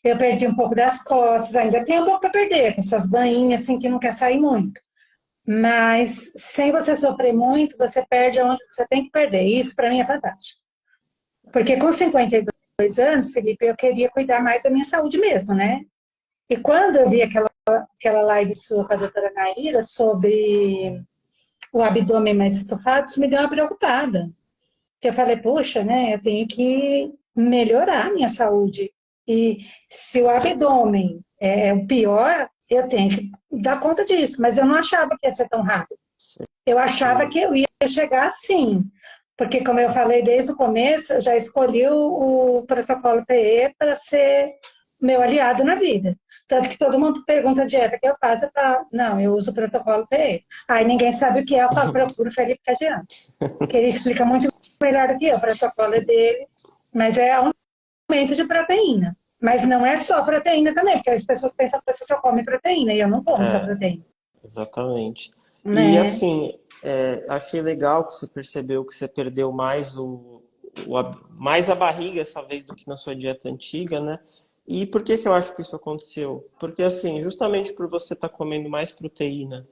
Eu perdi um pouco das costas, ainda tem um pouco para perder, com essas banhinhas assim que não quer sair muito. Mas sem você sofrer muito, você perde onde você tem que perder. E isso para mim é fantástico. Porque com 52 anos, Felipe, eu queria cuidar mais da minha saúde mesmo, né? E quando eu vi aquela live sua com a doutora Naira sobre o abdômen mais estufado, isso me deu uma preocupada. Que eu falei, puxa, né, eu tenho que melhorar a minha saúde. E se o abdômen é o pior, eu tenho que dar conta disso. Mas eu não achava que ia ser tão rápido. Eu achava sim. que eu ia chegar assim. Porque, como eu falei desde o começo, eu já escolhi o protocolo PE para ser meu aliado na vida. Tanto que todo mundo pergunta a dieta que eu faço, para não, eu uso o protocolo PE. Aí ninguém sabe o que é, eu falo, procura o Felipe Cadiano, que ele explica muito melhor do que eu, o protocolo é dele, mas é aumento de proteína. Mas não é só proteína também, porque as pessoas pensam que você só come proteína, e eu não como só É, proteína. exatamente. E Né? assim, achei legal que você percebeu que você perdeu mais mais a barriga essa vez do que na sua dieta antiga, né? E por que que eu acho que isso aconteceu? Porque assim, justamente por você estar comendo mais proteína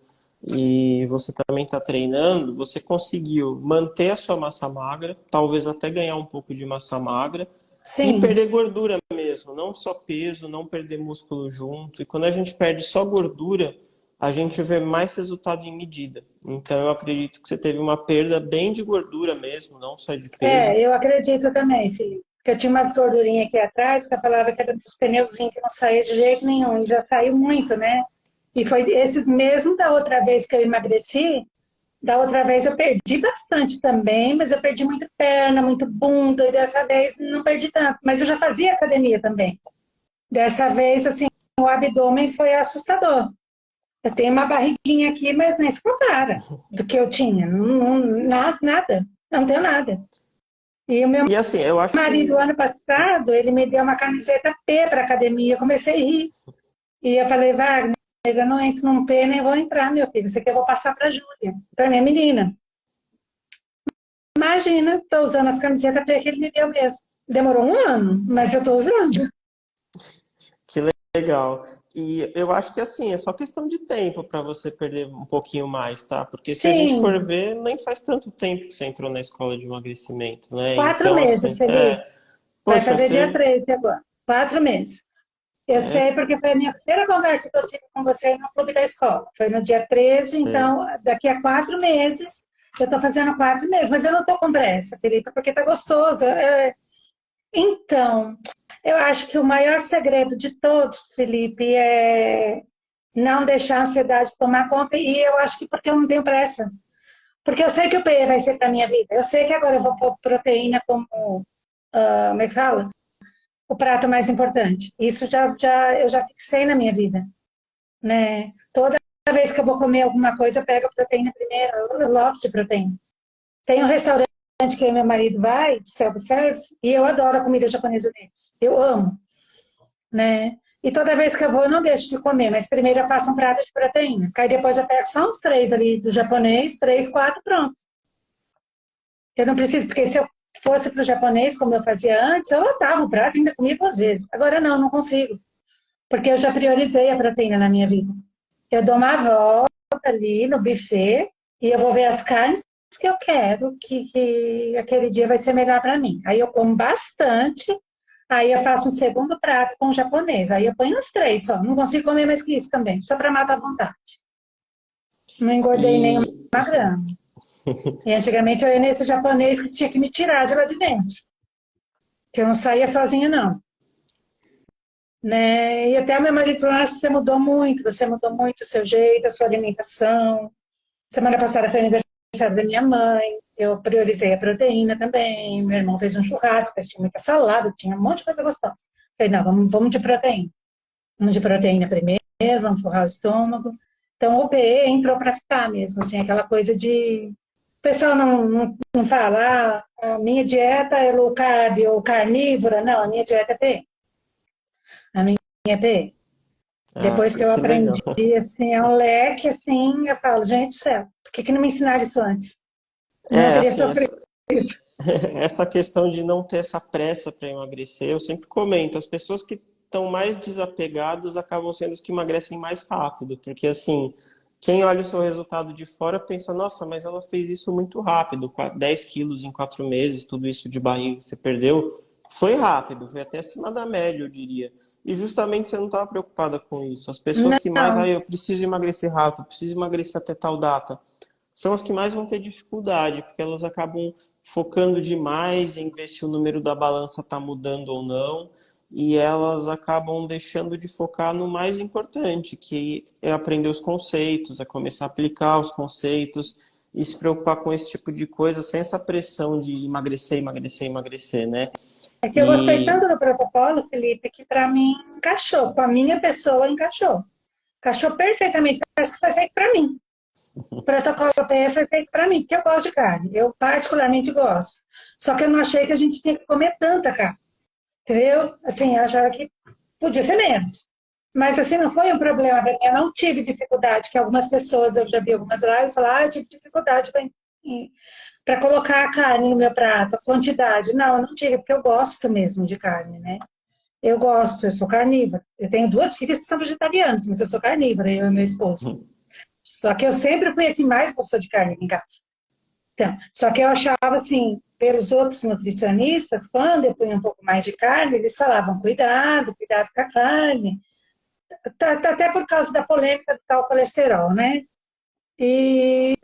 e você também está treinando, você conseguiu manter a sua massa magra, talvez até ganhar um pouco de massa magra e Sim. perder gordura mesmo, não só peso, não perder músculo junto. E quando a gente perde só gordura, a gente vê mais resultado em medida. Então eu acredito que você teve uma perda bem de gordura mesmo, não só de peso. Eu acredito também, Felipe. Porque eu tinha umas gordurinhas aqui atrás que eu falava que era dos pneuzinhos que não saía de jeito nenhum. E já saiu muito, né? E foi esses mesmo da outra vez que eu emagreci. Da outra vez eu perdi bastante também, mas eu perdi muito perna, muito bunda. E dessa vez não perdi tanto. Mas eu já fazia academia também. Dessa vez, assim, o abdômen foi assustador. Eu tenho uma barriguinha aqui, mas nem se compara do que eu tinha. Nada, nada. Não tenho nada. E o meu E assim, eu acho marido, que ano passado, ele me deu uma camiseta P para academia. Eu comecei a rir. E eu falei, Wagner, eu não entro num P, nem vou entrar, meu filho. Isso aqui eu vou passar para a Júlia, para minha menina. Imagina, estou usando as camisetas P que ele me deu mesmo. Demorou um ano, mas eu estou usando. que legal. E eu acho que assim, é só questão de tempo para você perder um pouquinho mais, tá? Porque se a gente for Sim, ver, nem faz tanto tempo que você entrou na escola de emagrecimento, né? 4 meses, Felipe. Vai poxa, fazer dia você 13 agora. 4 meses. Eu é, sei porque foi a minha primeira conversa que eu tive com você no clube da escola. Foi no dia 13, você então daqui a 4 meses, eu estou fazendo 4 meses, mas eu não estou com pressa, Felipe, porque está gostoso. Então, eu acho que o maior segredo de todos, Felipe, é não deixar a ansiedade tomar conta, e eu acho que porque eu não tenho pressa. Porque eu sei que o PE vai ser para minha vida. Eu sei que agora eu vou pôr proteína como como é que fala? O prato mais importante. Isso eu já fixei na minha vida, né? Toda vez que eu vou comer alguma coisa, eu pego a proteína primeiro, eu loto de proteína. Tem um restaurante que meu marido vai, de self-service, e eu adoro a comida japonesa deles. Eu amo, né? E toda vez que eu vou, eu não deixo de comer, mas primeiro eu faço um prato de proteína. Aí depois eu pego só uns 3 ali do japonês, 3, 4, pronto. Eu não preciso, porque se eu fosse para o japonês, como eu fazia antes, eu lotava o prato e ainda comia 2 vezes. Agora não, não consigo, porque eu já priorizei a proteína na minha vida. Eu dou uma volta ali no buffet e eu vou ver as carnes que eu quero, que aquele dia vai ser melhor para mim. Aí eu como bastante, aí eu faço um segundo prato com o japonês. Aí eu ponho uns 3 só, não consigo comer mais que isso também, só para matar a vontade. Não engordei nem E, uma grama. E antigamente eu ia nesse japonês que tinha que me tirar de lá de dentro, que eu não saía sozinha, não. Né? E até meu marido falou, você mudou muito o seu jeito, a sua alimentação. Semana passada foi aniversário da minha mãe, eu priorizei a proteína também, meu irmão fez um churrasco, tinha muita salada, tinha um monte de coisa gostosa. Falei, não, vamos de proteína. Vamos de proteína primeiro, vamos forrar o estômago. Então o PE entrou para ficar mesmo, assim, aquela coisa de... O pessoal não fala, a minha dieta é low carb ou carnívora, não, a minha dieta é PE. A minha é PE. Depois que eu que legal. aprendi, assim, é um leque, assim, eu falo, gente do céu, por que não me ensinaram isso antes? Não É, teria assim, sofrido. essa questão de não ter essa pressa para emagrecer, eu sempre comento, as pessoas que estão mais desapegadas acabam sendo as que emagrecem mais rápido, porque assim, quem olha o seu resultado de fora pensa, nossa, mas ela fez isso muito rápido, 10 quilos em 4 meses, tudo isso de barriga que você perdeu, foi rápido, foi até acima da média, eu diria. E justamente você não estava preocupada com isso. As pessoas que mais, Não, eu preciso emagrecer rápido, preciso emagrecer até tal data, são as que mais vão ter dificuldade, porque elas acabam focando demais em ver se o número da balança está mudando ou não, e elas acabam deixando de focar no mais importante, que é aprender os conceitos, é começar a aplicar os conceitos e se preocupar com esse tipo de coisa sem essa pressão de emagrecer, emagrecer, emagrecer, né? é que eu gostei E tanto do protocolo, Felipe, que para mim encaixou, com a minha pessoa encaixou. Encaixou perfeitamente, parece que foi feito para mim. O protocolo PE foi feito para mim, porque eu gosto de carne, eu particularmente gosto. Só que eu não achei que a gente tinha que comer tanta carne, entendeu? Assim, eu achava que podia ser menos. Mas assim, não foi um problema para mim, eu não tive dificuldade, que algumas pessoas, eu já vi algumas lives falar, eu tive dificuldade para colocar a carne no meu prato, a quantidade. Não, eu não tive, porque eu gosto mesmo de carne, né? Eu gosto, eu sou carnívora. Eu tenho 2 filhas que são vegetarianas, mas eu sou carnívora, eu e meu esposo. Só que eu sempre fui a que mais gostou de carne em casa. Então, só que eu achava assim, pelos outros nutricionistas, quando eu punha um pouco mais de carne, eles falavam, cuidado, cuidado com a carne. Até por causa da polêmica do tal colesterol, né? E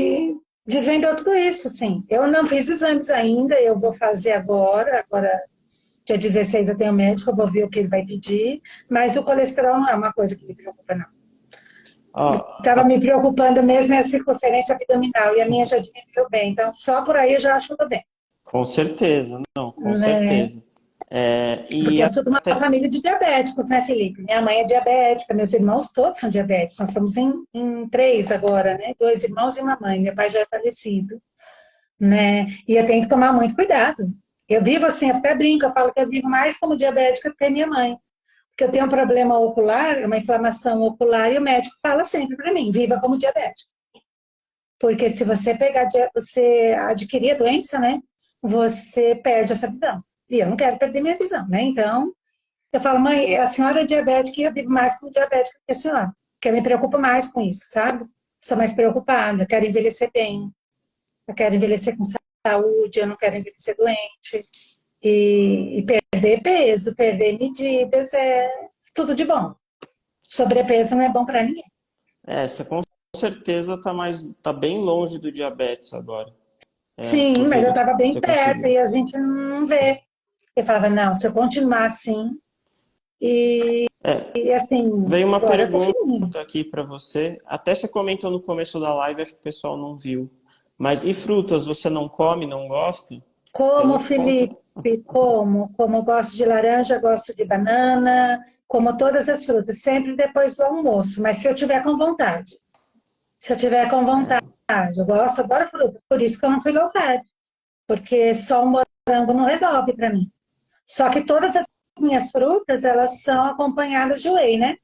desvendou tudo isso, sim. Eu não fiz exames ainda, eu vou fazer agora dia 16 eu tenho médico, eu vou ver o que ele vai pedir, mas o colesterol não é uma coisa que me preocupa, não. ó, Estava me preocupando mesmo é a circunferência abdominal, e a minha já diminuiu bem, então só por aí eu já acho que eu estou bem. com certeza, não, com Né? certeza. E Porque eu sou de uma até família de diabéticos, né, Felipe? Minha mãe é diabética, meus irmãos todos são diabéticos, nós somos em 3 agora, né? 2 irmãos e uma mãe, meu pai já é falecido, né? E eu tenho que tomar muito cuidado. Eu vivo assim, eu até brinco, eu falo que eu vivo mais como diabética do que minha mãe. Porque eu tenho um problema ocular, uma inflamação ocular, e o médico fala sempre para mim, viva como diabético. Porque se você você adquirir a doença, né, você perde essa visão. E eu não quero perder minha visão, né? Então, eu falo, mãe, a senhora é diabética e eu vivo mais como diabética que a senhora. Porque eu me preocupo mais com isso, sabe? Sou mais preocupada, eu quero envelhecer bem, eu quero envelhecer com saúde, eu não quero envelhecer doente. E perder peso, perder medidas, é tudo de bom. Sobrepeso não é bom para ninguém. você com certeza tá bem longe do diabetes agora. Sim, Por mas eu estava bem você perto conseguiu. e a gente não vê. Eu falava, não, se eu continuar assim, É, e assim, veio uma agora eu tô pergunta fininho. aqui para você. Até você comentou no começo da live, acho que o pessoal não viu. Mas e frutas, você não come, não gosta? Tem Como, outro ponto. Felipe? E como eu gosto de laranja, gosto de banana, como todas as frutas, sempre depois do almoço, mas se eu tiver com vontade. Se eu tiver com vontade, eu gosto, adoro fruta, por isso que eu não fui low carb, porque só um morango não resolve para mim. Só que todas as minhas frutas, elas são acompanhadas de whey, né?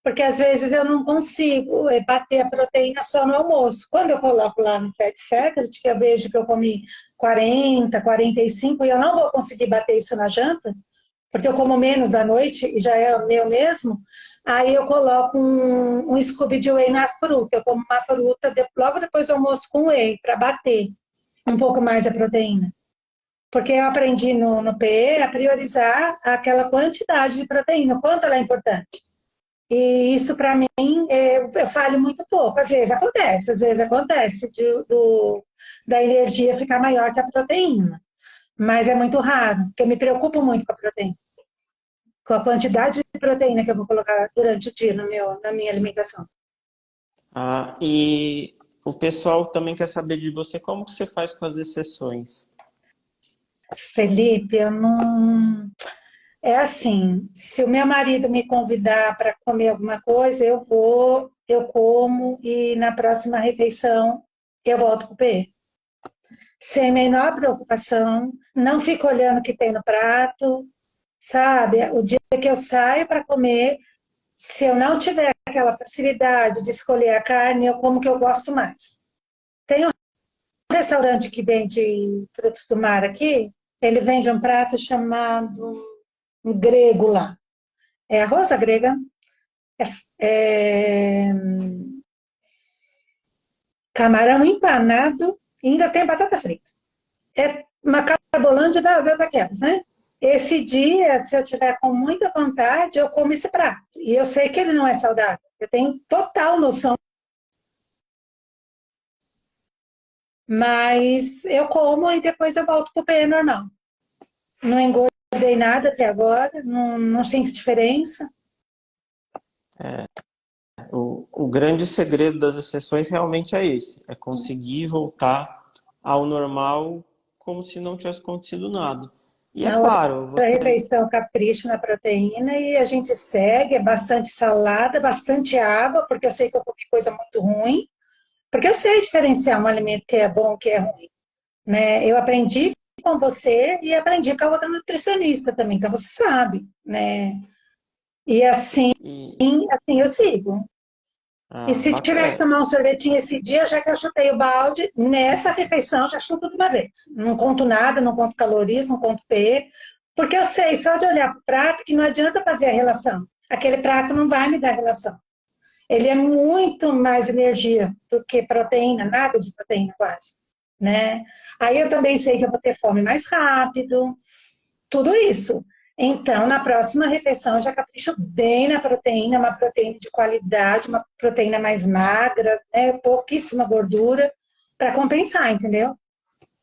Porque às vezes eu não consigo bater a proteína só no almoço. Quando eu coloco lá no Fat Secret, que eu vejo que eu comi 40, 45, e eu não vou conseguir bater isso na janta, porque eu como menos à noite e já é o meu mesmo, aí eu coloco um scoop de whey na fruta. Eu como uma fruta logo depois do almoço com whey, para bater um pouco mais a proteína. Porque eu aprendi no PE a priorizar aquela quantidade de proteína, o quanto ela é importante. E isso, para mim, eu falho muito pouco. Às vezes acontece da energia ficar maior que a proteína. Mas é muito raro, porque eu me preocupo muito com a proteína. Com a quantidade de proteína que eu vou colocar durante o dia na minha alimentação. Ah, e o pessoal também quer saber de você como que você faz com as exceções. Felipe, eu não. É assim, se o meu marido me convidar para comer alguma coisa, eu vou, eu como e na próxima refeição eu volto para o PE. Sem a menor preocupação, não fico olhando o que tem no prato, sabe? O dia que eu saio para comer, se eu não tiver aquela facilidade de escolher a carne, eu como que eu gosto mais. Tem um restaurante que vende frutos do mar aqui, ele vende um prato chamado um grego lá. É arroz à grega, é camarão empanado e ainda tem batata frita. É uma carbolândia daquelas, né? Esse dia, se eu tiver com muita vontade, eu como esse prato. E eu sei que ele não é saudável. Eu tenho total noção. Mas eu como e depois eu volto para o PE normal. Não engordei nada até agora, não sinto diferença. O grande segredo das exceções realmente é esse, é conseguir voltar ao normal como se não tivesse acontecido nada. E é Na outra claro, você refeição, capricho na proteína e a gente segue, é bastante salada, bastante água, porque eu sei que eu comi coisa muito ruim, porque eu sei diferenciar um alimento que é bom e que é ruim, né? Eu aprendi com você e aprendi com a outra nutricionista também, então você sabe, né? E assim, e assim eu sigo. E se tiver que bacana. tomar um sorvetinho esse dia, já que eu chutei o balde, nessa refeição já chuto de uma vez. Não conto nada, não conto calorias, não conto P, porque eu sei só de olhar para o prato que não adianta fazer a relação. Aquele prato não vai me dar relação. Ele é muito mais energia do que proteína, nada de proteína quase, né? Aí eu também sei que eu vou ter fome mais rápido, tudo isso. Então, na próxima refeição, eu já capricho bem na proteína, uma proteína de qualidade, uma proteína mais magra, né? Pouquíssima gordura, para compensar, entendeu?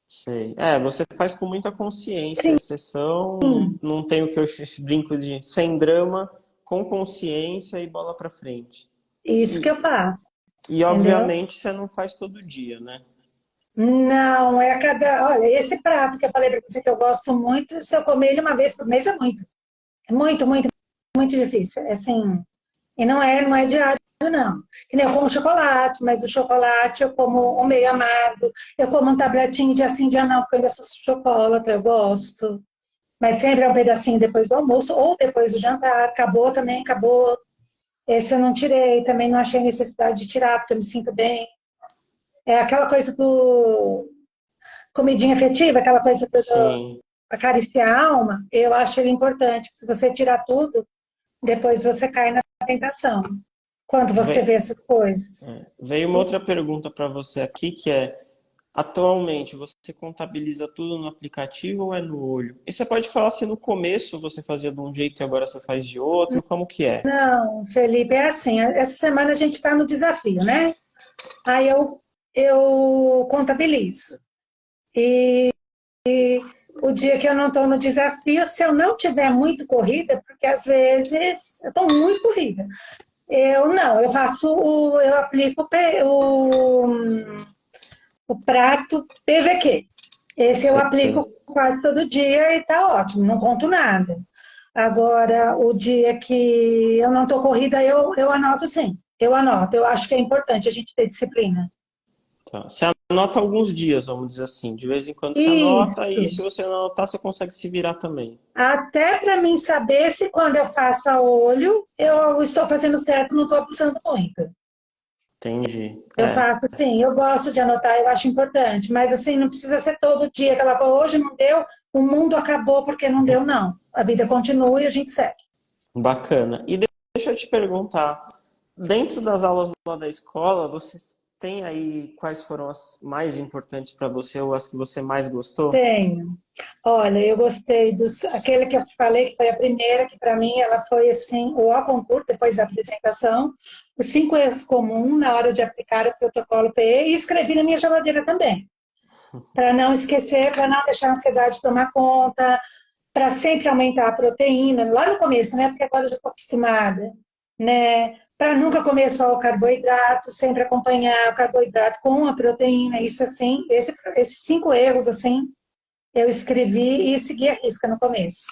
Sei. É, você faz com muita consciência, exceção, não tem o que eu brinco de sem drama, com consciência e bola pra frente. Isso que E, eu faço, e entendeu? obviamente você não faz todo dia, né? Não, é a cada. Olha, esse prato que eu falei para você que eu gosto muito, se eu comer ele uma vez por mês é muito. É muito, muito, muito difícil. É assim, e não é diário, não. Que nem eu como chocolate, mas o chocolate eu como o meio amargo. Eu como um tabletinho de assim, dia não, porque eu ainda sou chocolate, eu gosto. Mas sempre é um pedacinho depois do almoço ou depois do jantar. Acabou também, acabou. Esse eu não tirei, também não achei necessidade de tirar, porque eu me sinto bem. É aquela coisa do comidinha afetiva, aquela coisa do Sim. acariciar a alma, eu acho ele importante. Se você tirar tudo, depois você cai na tentação. Quando você vê Ve- essas coisas. Veio uma outra pergunta para você aqui, que é, atualmente você contabiliza tudo no aplicativo ou é no olho? E você pode falar se no começo você fazia de um jeito e agora você faz de outro, como que é? Não, Felipe, é assim, essa semana a gente está no desafio, né? Aí eu contabilizo. E o dia que eu não estou no desafio, se eu não tiver muito corrida, porque às vezes eu estou muito corrida, eu não, eu faço, eu aplico o prato PVQ. Esse eu Sei. aplico quase todo dia e tá ótimo, não conto nada. Agora, o dia que eu não estou corrida, eu anoto sim. Eu anoto. Eu acho que é importante a gente ter disciplina. Tá. Você anota alguns dias, vamos dizer assim. De vez em quando você anota Isso. e se você não anotar, você consegue se virar também. Até para mim saber se quando eu faço a olho, eu estou fazendo certo, não estou abusando muito. Entendi. Eu É. faço sim, eu gosto de anotar, eu acho importante, mas assim, não precisa ser todo dia, aquela coisa, hoje não deu, o mundo acabou porque não deu, não. A vida continua e a gente segue. Bacana. E deixa eu te perguntar, dentro das aulas lá da escola, você tem aí quais foram as mais importantes para você ou as que você mais gostou? Tenho. Olha, eu gostei aquele que eu te falei, que foi a primeira, que para mim ela foi assim, o ao concurso, depois da apresentação, os 5 erros comuns na hora de aplicar o protocolo PE, e escrevi na minha geladeira também, para não esquecer, para não deixar a ansiedade tomar conta, para sempre aumentar a proteína, lá no começo, né? Porque agora eu já estou acostumada, né? Para nunca comer só o carboidrato, sempre acompanhar o carboidrato com a proteína, isso assim, esses 5 erros, assim, eu escrevi e segui a risca no começo,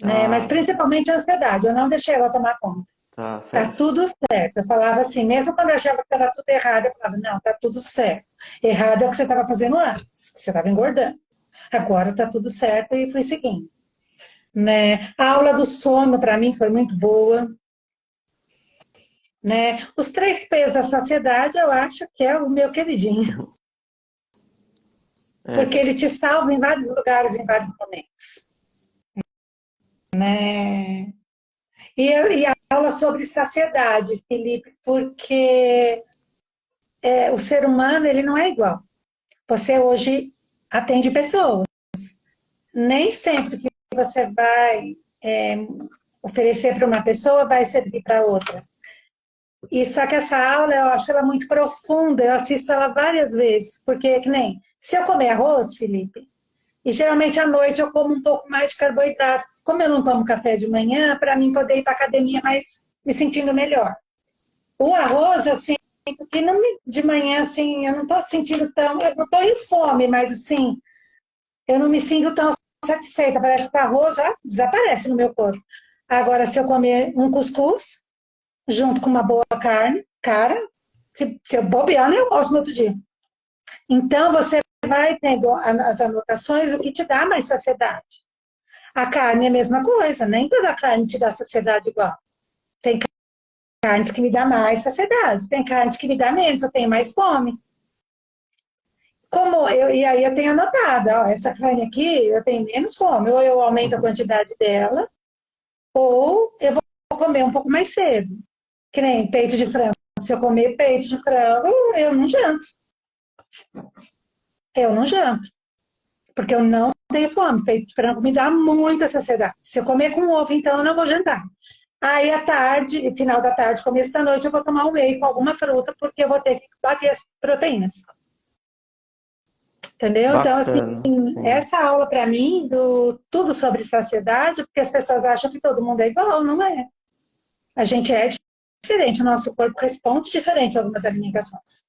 né? Mas Ah, principalmente a ansiedade, eu não deixei ela tomar conta. tá Tá certo. tudo certo. Eu falava assim, mesmo quando eu achava que estava tudo errado, eu falava, não, tá tudo certo. Errado é o que você estava fazendo antes, que você estava engordando. Agora tá tudo certo e fui seguindo, né? A aula do sono para mim foi muito boa, né? Os 3 P's da saciedade eu acho que é o meu queridinho, É, porque ele te salva em vários lugares, em vários momentos, né? E a aula sobre saciedade, Felipe, porque o ser humano ele não é igual. Você hoje atende pessoas, nem sempre que você vai oferecer para uma pessoa vai servir para outra. E só que essa aula eu acho ela muito profunda, eu assisto ela várias vezes, porque que nem se eu comer arroz, Felipe, e geralmente à noite eu como um pouco mais de carboidrato. Como eu não tomo café de manhã, para mim poder ir para academia mais me sentindo melhor. O arroz, eu sinto que não de manhã, assim, eu não estou sentindo tão. Eu não estou em fome, mas assim, eu não me sinto tão satisfeita. Parece que o arroz já desaparece no meu corpo. Agora, se eu comer um cuscuz, junto com uma boa carne, cara, se eu bobear, eu almoço no outro dia. Então, você vai tendo as anotações, o que te dá mais saciedade. A carne é a mesma coisa, nem toda carne te dá saciedade igual. Tem carnes que me dá mais saciedade, tem carnes que me dá menos, eu tenho mais fome. E aí eu tenho anotado, ó, essa carne aqui eu tenho menos fome, ou eu aumento a quantidade dela, ou eu vou comer um pouco mais cedo. Que nem peito de frango. Se eu comer peito de frango, eu não janto. Eu não janto. Porque eu não tenho fome. Peito de frango me dá muita saciedade. Se eu comer com ovo, então eu não vou jantar. Aí à tarde, final da tarde, começo da noite, eu vou tomar um whey com alguma fruta, porque eu vou ter que bater as proteínas. Entendeu? Então, assim, bacana, sim. essa aula para mim, do tudo sobre saciedade, porque as pessoas acham que todo mundo é igual, não é. A gente é diferente, o nosso corpo responde diferente a algumas alimentações.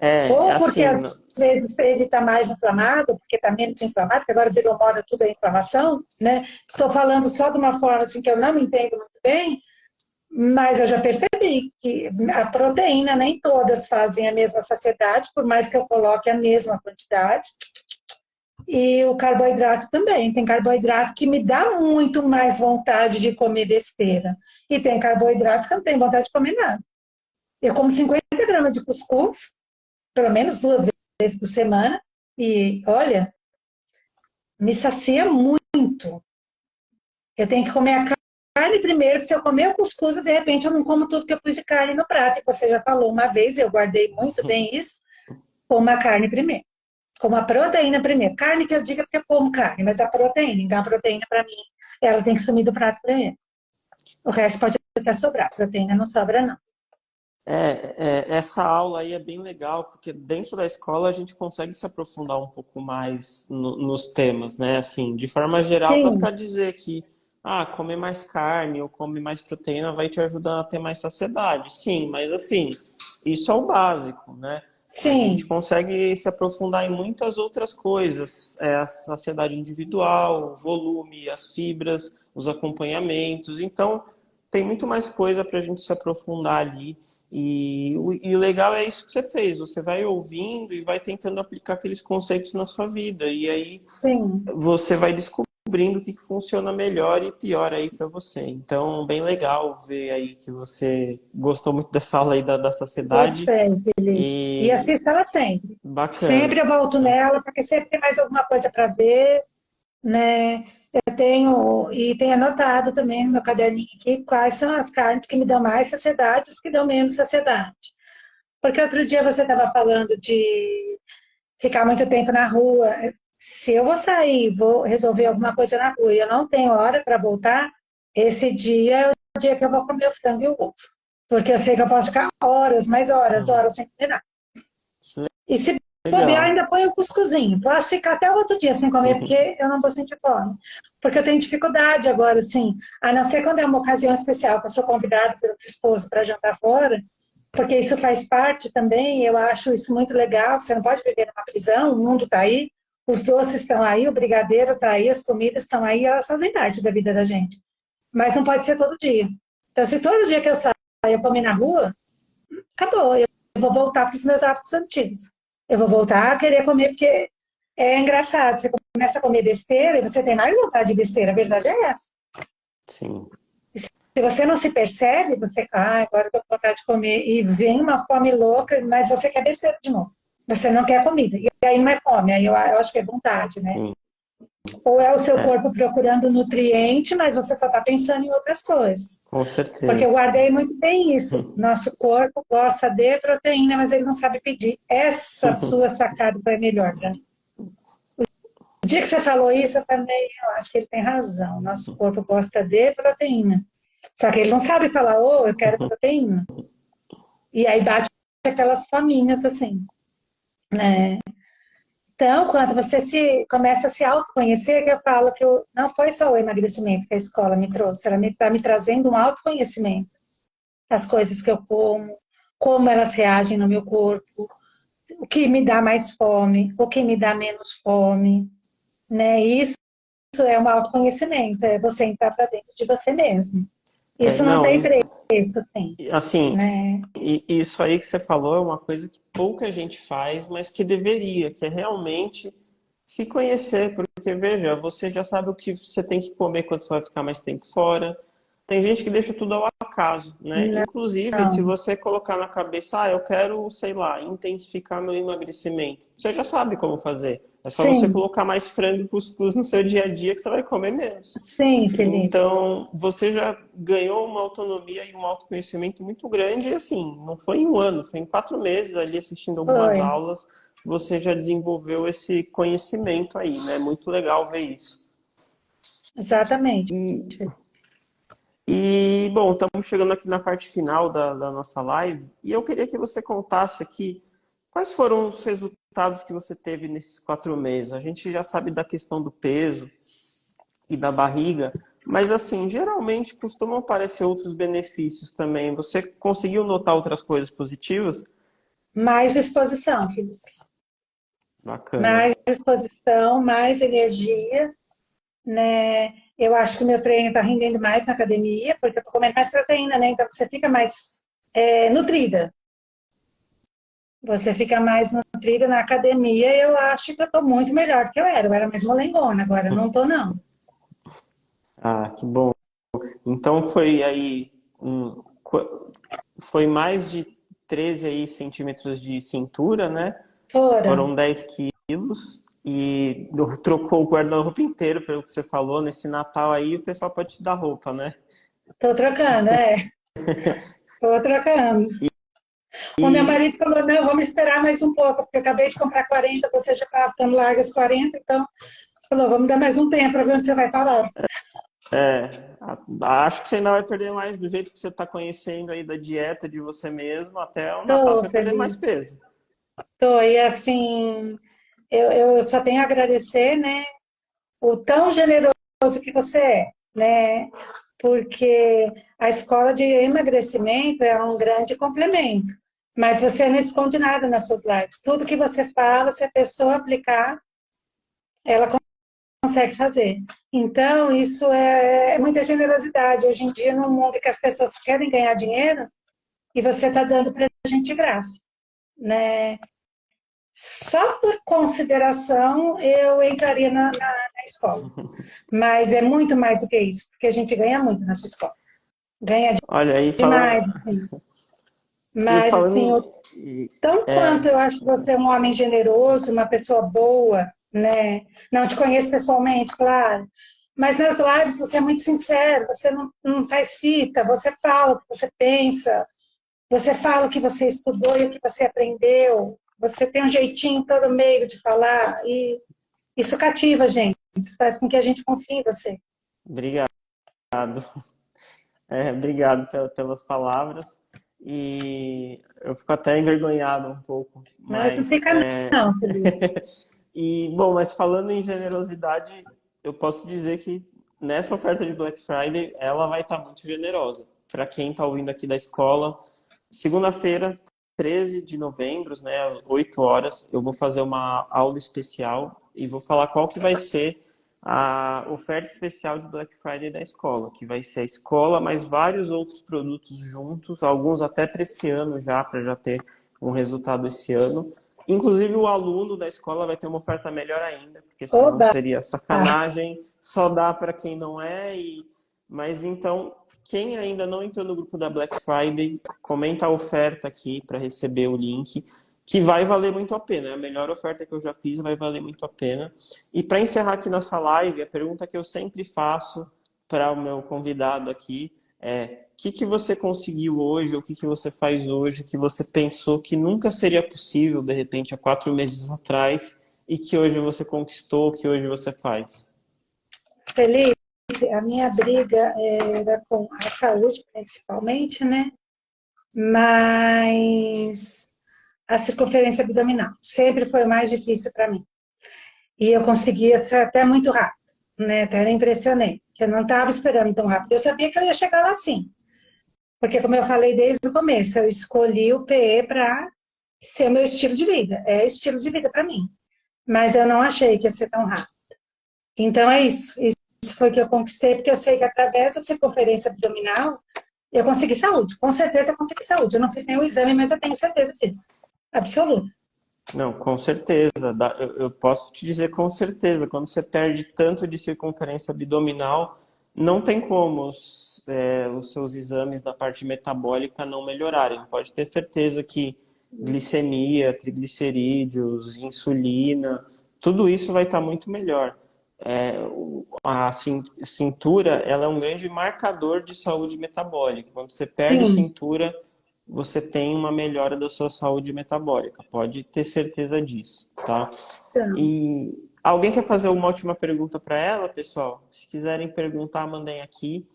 É Ou porque assim, às vezes ele está mais inflamado, porque está menos inflamado, porque agora virou moda tudo é inflamação, né? Estou falando só de uma forma assim que eu não me entendo muito bem, mas eu já percebi que a proteína nem todas fazem a mesma saciedade, por mais que eu coloque a mesma quantidade. E o carboidrato também. Tem carboidrato que me dá muito mais vontade de comer besteira. E tem carboidratos que eu não tenho vontade de comer nada. Eu como 50 gramas de cuscuz, pelo menos 2 vezes por semana, e olha, me sacia muito. Eu tenho que comer a carne primeiro, se eu comer o cuscuz, de repente eu não como tudo que eu pus de carne no prato. E você já falou uma vez, eu guardei muito bem isso, como a carne primeiro. Como a proteína primeiro. Carne que eu diga porque eu como carne, mas a proteína. Então a proteína, para mim, ela tem que sumir do prato primeiro. O resto pode até sobrar. A proteína não sobra, não. essa aula aí é bem legal, porque dentro da escola a gente consegue se aprofundar um pouco mais nos temas, né? Assim, de forma geral, dá Sim, para dizer que comer mais carne ou comer mais proteína vai te ajudar a ter mais saciedade. Sim, mas assim, isso é o básico, né? A gente Sim, consegue se aprofundar em muitas outras coisas, a saciedade individual, o volume, as fibras, os acompanhamentos. Então, tem muito mais coisa para a gente se aprofundar ali. E o legal é isso que você fez. Você vai ouvindo e vai tentando aplicar aqueles conceitos na sua vida. E aí sim. você vai descobrindo o que funciona melhor e pior aí para você. Então, bem legal ver aí que você gostou muito dessa aula aí da saciedade. Gostei, Felipe. E E assisto ela sempre. bacana. Sempre eu volto nela, porque sempre tem mais alguma coisa para ver, né? Eu tenho, e tenho anotado também no meu caderninho aqui quais são as carnes que me dão mais saciedade e os que dão menos saciedade. Porque outro dia você estava falando de ficar muito tempo na rua. Se eu vou sair, vou resolver alguma coisa na rua e eu não tenho hora para voltar, esse dia é o dia que eu vou comer o frango e o ovo. Porque eu sei que eu posso ficar horas, mais horas, horas sem comer nada. E se bobear, Legal. ainda põe o cuscuzinho. Posso ficar até o outro dia sem comer, porque eu não vou sentir fome. Porque eu tenho dificuldade agora, assim, a não ser quando é uma ocasião especial, que eu sou convidada pelo meu esposo para jantar fora, porque isso faz parte também, eu acho isso muito legal. Você não pode viver numa prisão, o mundo está aí, os doces estão aí, o brigadeiro está aí, as comidas estão aí, elas fazem parte da vida da gente. Mas não pode ser todo dia. Então, se todo dia que eu saio eu comer na rua, acabou. Eu vou voltar para os meus hábitos antigos. Eu vou voltar a querer comer, porque é engraçado. Você começa a comer besteira e você tem mais vontade de besteira. A verdade é essa. Sim. Se você não se percebe, você, agora eu tô com vontade de comer, e vem uma fome louca, mas você quer besteira de novo. Você não quer comida. E aí não é fome, aí eu acho que é vontade, né? Sim. Ou é o seu É, corpo procurando nutriente, mas você só está pensando em outras coisas. com Porque certeza. eu guardei muito bem isso. Nosso corpo gosta de proteína, mas ele não sabe pedir. Essa sua sacada foi melhor para mim. O dia que você falou isso, eu falei, eu acho que ele tem razão. Nosso corpo gosta de proteína. Só que ele não sabe falar, eu quero proteína. E aí bate aquelas faminhas, assim, né? Então, quando você começa a se autoconhecer, que eu falo que não foi só o emagrecimento que a escola me trouxe, ela está me trazendo um autoconhecimento. As coisas que eu como elas reagem no meu corpo, o que me dá mais fome, o que me dá menos fome, né? Isso é um autoconhecimento, é você entrar para dentro de você mesmo. Isso não Não, tem preço, assim, assim, né? isso aí que você falou é uma coisa que pouca gente faz, mas que deveria, que é realmente se conhecer, porque veja, você já sabe o que você tem que comer quando você vai ficar mais tempo fora. Tem gente que deixa tudo ao acaso, né? Inclusive, se Não, você colocar na cabeça, eu quero, sei lá, intensificar meu emagrecimento, você já sabe como fazer. É só você sim, colocar mais frango e cuscuz no seu dia a dia que você vai comer menos. sim, Felipe, Então, você já ganhou uma autonomia e um autoconhecimento muito grande, e assim, não foi em um ano, foi em 4 meses ali assistindo algumas foi, aulas, você já desenvolveu esse conhecimento aí, né? Muito legal ver isso. exatamente. Bom, estamos chegando aqui na parte final da nossa live, e eu queria que você contasse aqui quais foram os resultados que você teve nesses 4 meses. A gente já sabe da questão do peso e da barriga, mas assim, geralmente costumam aparecer outros benefícios também. Você conseguiu notar outras coisas positivas? Mais disposição, Felipe. Bacana. Mais disposição, mais energia, né? Eu acho que o meu treino está rendendo mais na academia, porque eu estou comendo mais proteína, né? Então você fica mais nutrida. Você fica mais nutrida na academia. Eu acho que eu estou muito melhor do que eu era. Eu era mais molengona, agora eu não estou, não. Ah, que bom. Então foi aí foi mais de 13 aí centímetros de cintura, né? Foram. Foram 10 quilos e trocou o guarda-roupa inteiro, pelo que você falou. Nesse Natal aí, o pessoal pode te dar roupa, né? Estou trocando, é. Estou trocando. O meu E marido falou, não, vamos esperar mais um pouco, porque eu acabei de comprar 40, você já está ficando larga as 40, então falou, vamos dar mais um tempo para ver onde você vai parar. acho que você ainda vai perder mais do jeito que você está conhecendo aí da dieta de você mesmo. Até o Natal você Estou vai perder mais feliz. peso. Estou, e assim, eu só tenho a agradecer, né, o tão generoso que você é, né, porque a escola de emagrecimento é um grande complemento. Mas você não esconde nada nas suas lives. Tudo que você fala, se a pessoa aplicar, ela consegue fazer. Então, isso é muita generosidade. Hoje em dia, no mundo que as pessoas querem ganhar dinheiro, e você está dando para a gente de graça, né? Só por consideração, eu entraria na escola. Mas é muito mais do que isso, porque a gente ganha muito na sua escola. Ganha Olha, aí demais, assim. Mas, falando assim, tão quanto é, eu acho você um homem generoso, uma pessoa boa, né? Não te conheço pessoalmente, claro. Mas nas lives você é muito sincero, você não faz fita, você fala o que você pensa, você fala o que você estudou e o que você aprendeu, você tem um jeitinho todo meio de falar, e isso cativa a gente, isso faz com que a gente confie em você. obrigado. Obrigado pelas palavras. E eu fico até envergonhado um pouco, Mas não mas fica não, Felipe. bom, mas falando em generosidade, eu posso dizer que nessa oferta de Black Friday, ela vai estar muito generosa. Para quem está ouvindo aqui da escola, segunda-feira, 13 de novembro, né, às 8 horas, eu vou fazer uma aula especial e vou falar qual que vai ser a oferta especial de Black Friday da escola, que vai ser a escola, mais vários outros produtos juntos, alguns até para esse ano já, para já ter um resultado esse ano. Inclusive, o aluno da escola vai ter uma oferta melhor ainda, porque senão Oba! seria sacanagem, só dá para quem não é. Mas então, quem ainda não entrou no grupo da Black Friday, comenta a oferta aqui para receber o link, que vai valer muito a pena. É a melhor oferta que eu já fiz, vai valer muito a pena. E para encerrar aqui nossa live, a pergunta que eu sempre faço para o meu convidado aqui é: o que você conseguiu hoje, ou o que você faz hoje, que você pensou que nunca seria possível, de repente, há 4 meses atrás, e que hoje você conquistou, que hoje você faz? Felipe, a minha briga era com a saúde, principalmente, né? Mas a circunferência abdominal sempre foi o mais difícil para mim. E eu conseguia ser até muito rápido, né? Até me impressionei, que eu não estava esperando tão rápido. Eu sabia que eu ia chegar lá sim, porque como eu falei desde o começo, eu escolhi o PE para ser o meu estilo de vida. É estilo de vida para mim. Mas eu não achei que ia ser tão rápido. Então é isso. Isso foi que eu conquistei, porque eu sei que através da circunferência abdominal eu consegui saúde. Com certeza eu consegui saúde. Eu não fiz nenhum exame, mas eu tenho certeza disso. Absoluta. Não, com certeza. Eu posso te dizer com certeza. Quando você perde tanto de circunferência abdominal, não tem como os seus exames da parte metabólica não melhorarem. Pode ter certeza que glicemia, triglicerídeos, insulina, tudo isso vai estar muito melhor. A cintura, ela é um grande marcador de saúde metabólica. Quando você perde Sim. cintura, você tem uma melhora da sua saúde metabólica. Pode ter certeza disso, tá? Então, E alguém quer fazer uma última pergunta para ela, pessoal? Se quiserem perguntar, mandem aqui.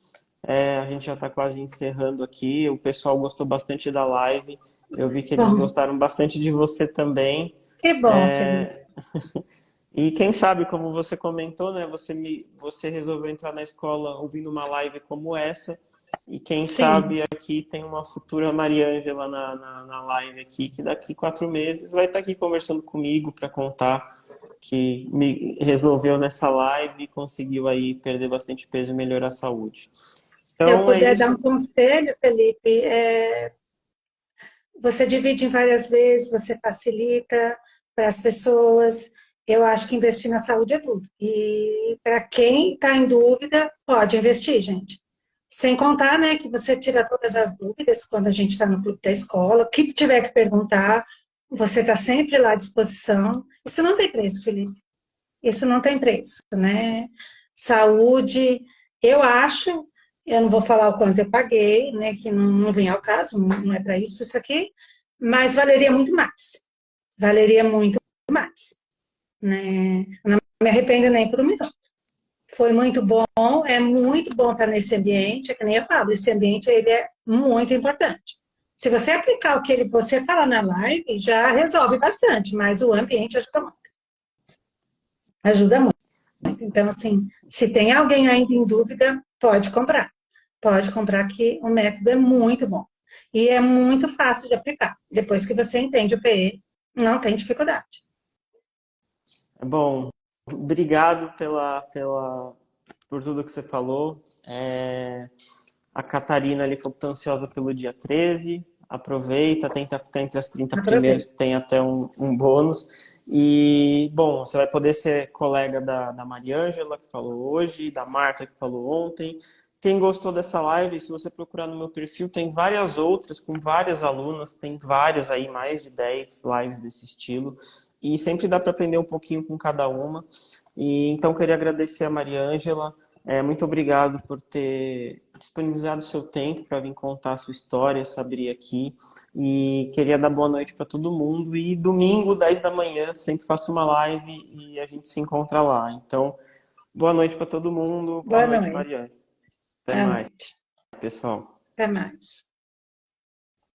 A gente já está quase encerrando aqui. O pessoal gostou bastante da live. Eu vi que eles bom, gostaram bastante de você também. que bom, Felipe. E quem sabe, como você comentou, né? Você resolveu entrar na escola ouvindo uma live como essa. E quem Sim, sabe aqui tem uma futura Mariângela na live aqui, que daqui 4 meses vai estar aqui conversando comigo para contar que me resolveu nessa live e conseguiu aí perder bastante peso e melhorar a saúde. se eu Então é puder dar isso. um conselho, Felipe, você divide em várias vezes, você facilita para as pessoas. Eu acho que investir na saúde é tudo. E para quem está em dúvida, pode investir, gente. Sem contar, né, que você tira todas as dúvidas quando a gente está no clube da escola. O que tiver que perguntar, você está sempre lá à disposição. Isso não tem preço, Felipe. Isso não tem preço, né? Saúde, eu acho, eu não vou falar o quanto eu paguei, né? Que não vem ao caso, não é para isso aqui, mas valeria muito mais. Valeria muito mais, né? Não me arrependo nem por um minuto. Foi muito bom, é muito bom estar nesse ambiente, é que nem eu falo, esse ambiente ele é muito importante. Se você aplicar o que você fala na live, já resolve bastante, mas o ambiente ajuda muito. Ajuda muito. Então, assim, se tem alguém ainda em dúvida, pode comprar. Pode comprar que o método é muito bom. E é muito fácil de aplicar. Depois que você entende o PE, não tem dificuldade. É bom. Obrigado por tudo que você falou. A Catarina ali falou que tá ansiosa pelo dia 13. Aproveita, tenta ficar entre as 30 primeiros, Aproveita. que tem até um bônus. E, bom, você vai poder ser colega da Mariângela, que falou hoje, da Marta, que falou ontem. Quem gostou dessa live, se você procurar no meu perfil, tem várias outras com várias alunas, tem várias aí, mais de 10 lives desse estilo. E sempre dá para aprender um pouquinho com cada uma. E então queria agradecer a Mariângela. Muito obrigado por ter disponibilizado o seu tempo para vir contar a sua história, se abrir aqui. E queria dar boa noite para todo mundo. E domingo, 10 da manhã, sempre faço uma live e a gente se encontra lá. Então, boa noite para todo mundo. Boa Boa noite, noite. Mariângela. Até Boa mais, noite. pessoal. Até mais.